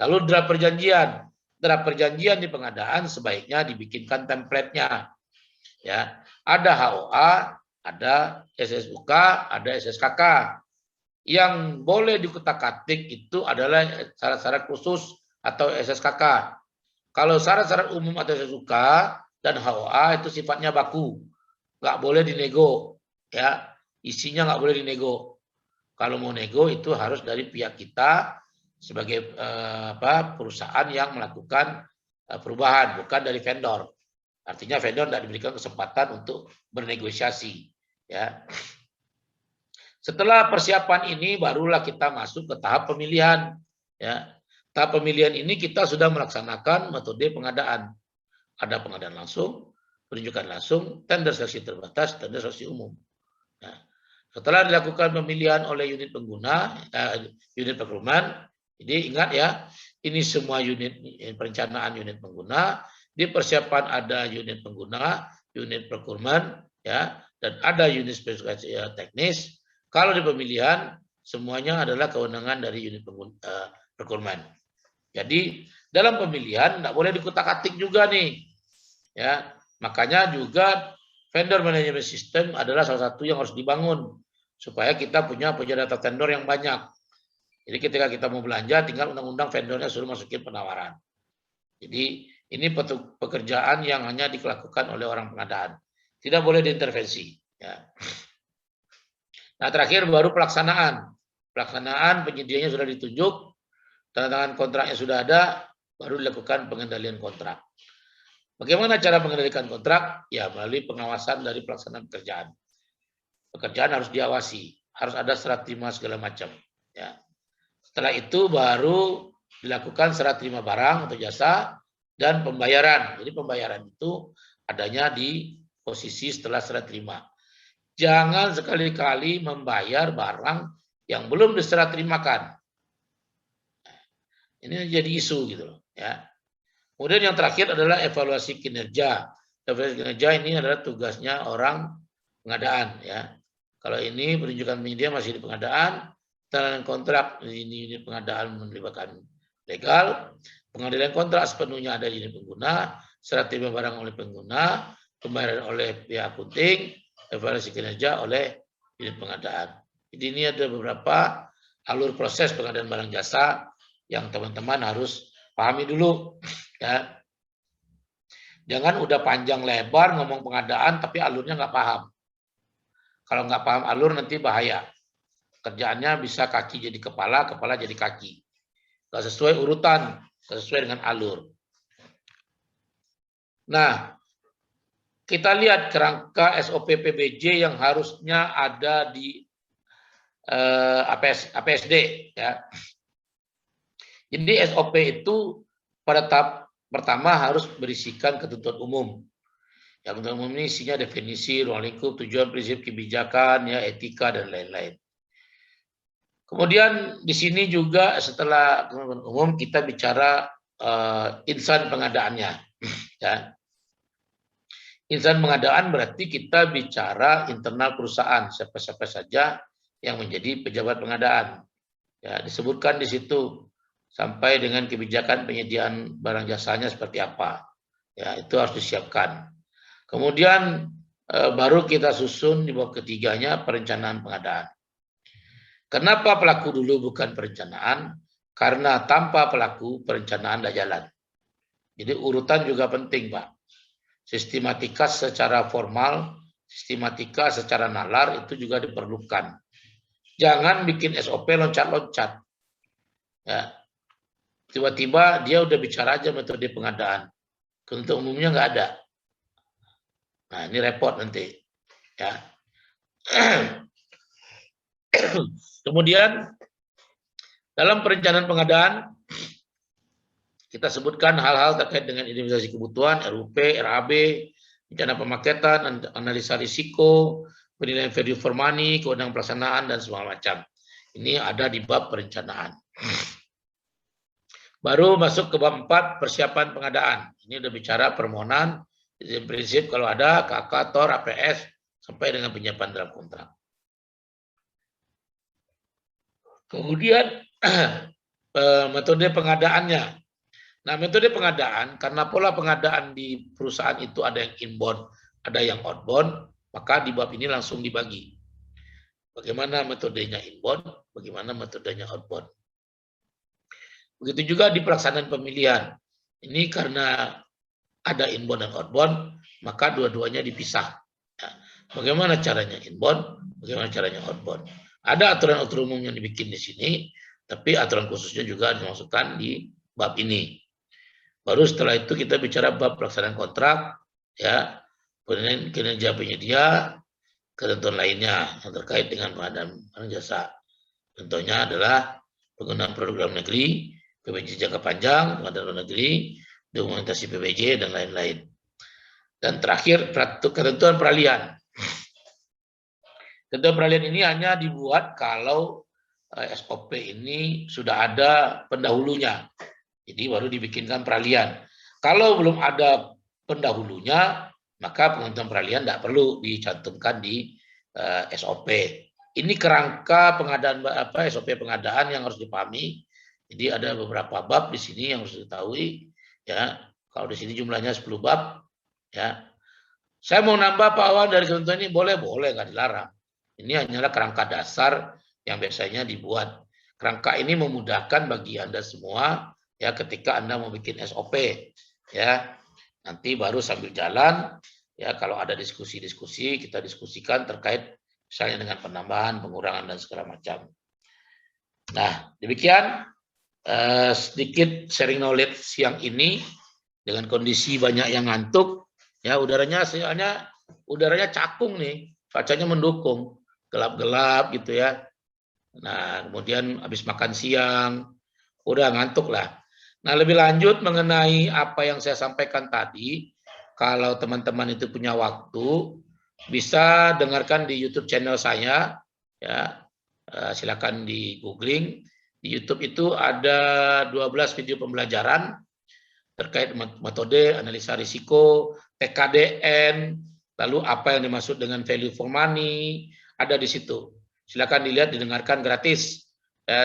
Lalu draft perjanjian. Draft perjanjian di pengadaan sebaiknya dibikinkan template-nya. Ya, ada HOA, ada SSUK, ada SSKK. Yang boleh dikutak-atik itu adalah syarat-syarat khusus atau SSKK. Kalau syarat-syarat umum atau SSUK dan HOA itu sifatnya baku, nggak boleh dinego. Ya, isinya nggak boleh dinego. Kalau mau nego itu harus dari pihak kita sebagai perusahaan yang melakukan perubahan, bukan dari vendor. Artinya vendor tidak diberikan kesempatan untuk bernegosiasi. Ya. Setelah persiapan ini barulah kita masuk ke tahap pemilihan. Ya. Tahap pemilihan ini kita sudah melaksanakan metode pengadaan. Ada pengadaan langsung, penunjukan langsung, tender seleksi terbatas, tender seleksi umum. Nah, setelah dilakukan pemilihan oleh unit pengguna, unit procurement, jadi ingat ya, ini semua unit perencanaan unit pengguna, di persiapan ada unit pengguna, unit procurement, ya, dan ada unit spesifikasi teknis. Kalau di pemilihan semuanya adalah kewenangan dari unit rekrutmen. Jadi dalam pemilihan tidak boleh dikutak-atik juga nih, ya. Makanya juga vendor management system adalah salah satu yang harus dibangun supaya kita punya data tender yang banyak. Jadi ketika kita mau belanja, tinggal undang-undang vendornya suruh masukin penawaran. Jadi ini pekerjaan yang hanya dilakukan oleh orang pengadaan, tidak boleh diintervensi. Ya. Nah terakhir baru pelaksanaan. Pelaksanaan penyedianya sudah ditunjuk, tanda tangan kontraknya sudah ada, baru dilakukan pengendalian kontrak. Bagaimana cara mengendalikan kontrak? Ya melalui pengawasan dari pelaksanaan pekerjaan. Pekerjaan harus diawasi, harus ada serah terima segala macam. Ya. Setelah itu baru dilakukan serah terima barang atau jasa dan pembayaran. Jadi pembayaran itu adanya di posisi setelah serah terima. Jangan sekali-kali membayar barang yang belum diserah terimakan. Ini jadi isu gitu loh. Ya. Kemudian yang terakhir adalah evaluasi kinerja. Evaluasi kinerja ini adalah tugasnya orang pengadaan. Ya. Kalau ini penunjukan penyedia masih di pengadaan, tanda kontrak ini unit pengadaan melibatkan legal, pengadilan kontrak sepenuhnya ada di unit pengguna, serah terima barang oleh pengguna, pembayaran oleh pihak akunting, evaluasi kinerja oleh unit pengadaan. Jadi ini ada beberapa alur proses pengadaan barang jasa yang teman-teman harus pahami dulu. Ya. Jangan udah panjang lebar ngomong pengadaan tapi alurnya nggak paham. Kalau nggak paham alur nanti bahaya. Kerjaannya bisa kaki jadi kepala, kepala jadi kaki. Nggak sesuai urutan, nggak sesuai dengan alur. Nah, kita lihat kerangka SOP PBJ yang harusnya ada di APSD. Ya. Jadi SOP itu pada tahap pertama harus berisikan ketentuan umum. Ya, ketentuan umum ini isinya definisi, ruang lingkup, tujuan, prinsip kebijakan, ya, etika dan lain-lain. Kemudian di sini juga setelah ketentuan umum kita bicara insan pengadaannya. Ya. Insan pengadaan berarti kita bicara internal perusahaan, siapa-siapa saja yang menjadi pejabat pengadaan. Ya, disebutkan di situ sampai dengan kebijakan penyediaan barang jasanya seperti apa. Ya, itu harus disiapkan. Kemudian baru kita susun di bab ketiganya perencanaan pengadaan. Kenapa pelaku dulu bukan perencanaan? Karena tanpa pelaku perencanaan tidak jalan. Jadi urutan juga penting, Pak. Sistematika secara formal, sistematika secara nalar itu juga diperlukan. Jangan bikin SOP loncat-loncat. Ya. Tiba-tiba dia udah bicara aja metode pengadaan. Ketentuan umumnya nggak ada. Nah, ini repot nanti. Ya. Kemudian dalam perencanaan pengadaan kita sebutkan hal-hal terkait dengan identifikasi kebutuhan, RUP, RAB, rencana pemaketan, analisa risiko, penilaian value for money, kewenangan pelaksanaan, dan semua macam. Ini ada di bab perencanaan. Baru masuk ke bab 4, persiapan pengadaan. Ini udah bicara permohonan, izin prinsip kalau ada, KK, TOR, APS, sampai dengan penyiapan dalam kontrak. Kemudian metode pengadaannya. Nah, metode pengadaan, karena pola pengadaan di perusahaan itu ada yang inbound, ada yang outbound, maka di bab ini langsung dibagi. Bagaimana metodenya inbound, bagaimana metodenya outbound. Begitu juga di pelaksanaan pemilihan. Ini karena ada inbound dan outbound, maka dua-duanya dipisah. Bagaimana caranya inbound, bagaimana caranya outbound. Ada aturan-aturan umum yang dibikin di sini, tapi aturan khususnya juga dimasukkan di bab ini. Baru setelah itu kita bicara bab pelaksanaan kontrak, ya, penilaian kinerja penyedia, ketentuan lainnya yang terkait dengan pengadaan barang jasa. Contohnya adalah penggunaan produk dalam negeri, PBJ jangka panjang, pengadaan luar negeri, dokumentasi PBJ, dan lain-lain. Dan terakhir, ketentuan peralihan. Ketentuan peralihan ini hanya dibuat kalau SOP ini sudah ada pendahulunya. Jadi baru dibikinkan peralihan. Kalau belum ada pendahulunya, maka penentuan peralihan tidak perlu dicantumkan di SOP. Ini kerangka pengadaan SOP pengadaan yang harus dipahami. Jadi ada beberapa bab di sini yang harus diketahui ya. Kalau di sini jumlahnya 10 bab ya. Saya mau nambah Pak Wawan dari ketentuan ini boleh nggak dilarang. Ini hanyalah kerangka dasar yang biasanya dibuat. Kerangka ini memudahkan bagi Anda semua ya ketika Anda mau bikin SOP ya. Nanti baru sambil jalan ya kalau ada diskusi-diskusi kita diskusikan terkait misalnya dengan penambahan, pengurangan dan segala macam. Nah, demikian sedikit sharing knowledge siang ini dengan kondisi banyak yang ngantuk. Ya, udaranya cakung nih, cuacanya mendukung, gelap-gelap gitu ya. Nah, kemudian habis makan siang, udah ngantuk lah. Nah, lebih lanjut mengenai apa yang saya sampaikan tadi, kalau teman-teman itu punya waktu, bisa dengarkan di YouTube channel saya, ya. Silakan di googling. Di YouTube itu ada 12 video pembelajaran terkait metode analisa risiko, TKDN, lalu apa yang dimaksud dengan value for money, ada di situ. Silakan dilihat, didengarkan gratis.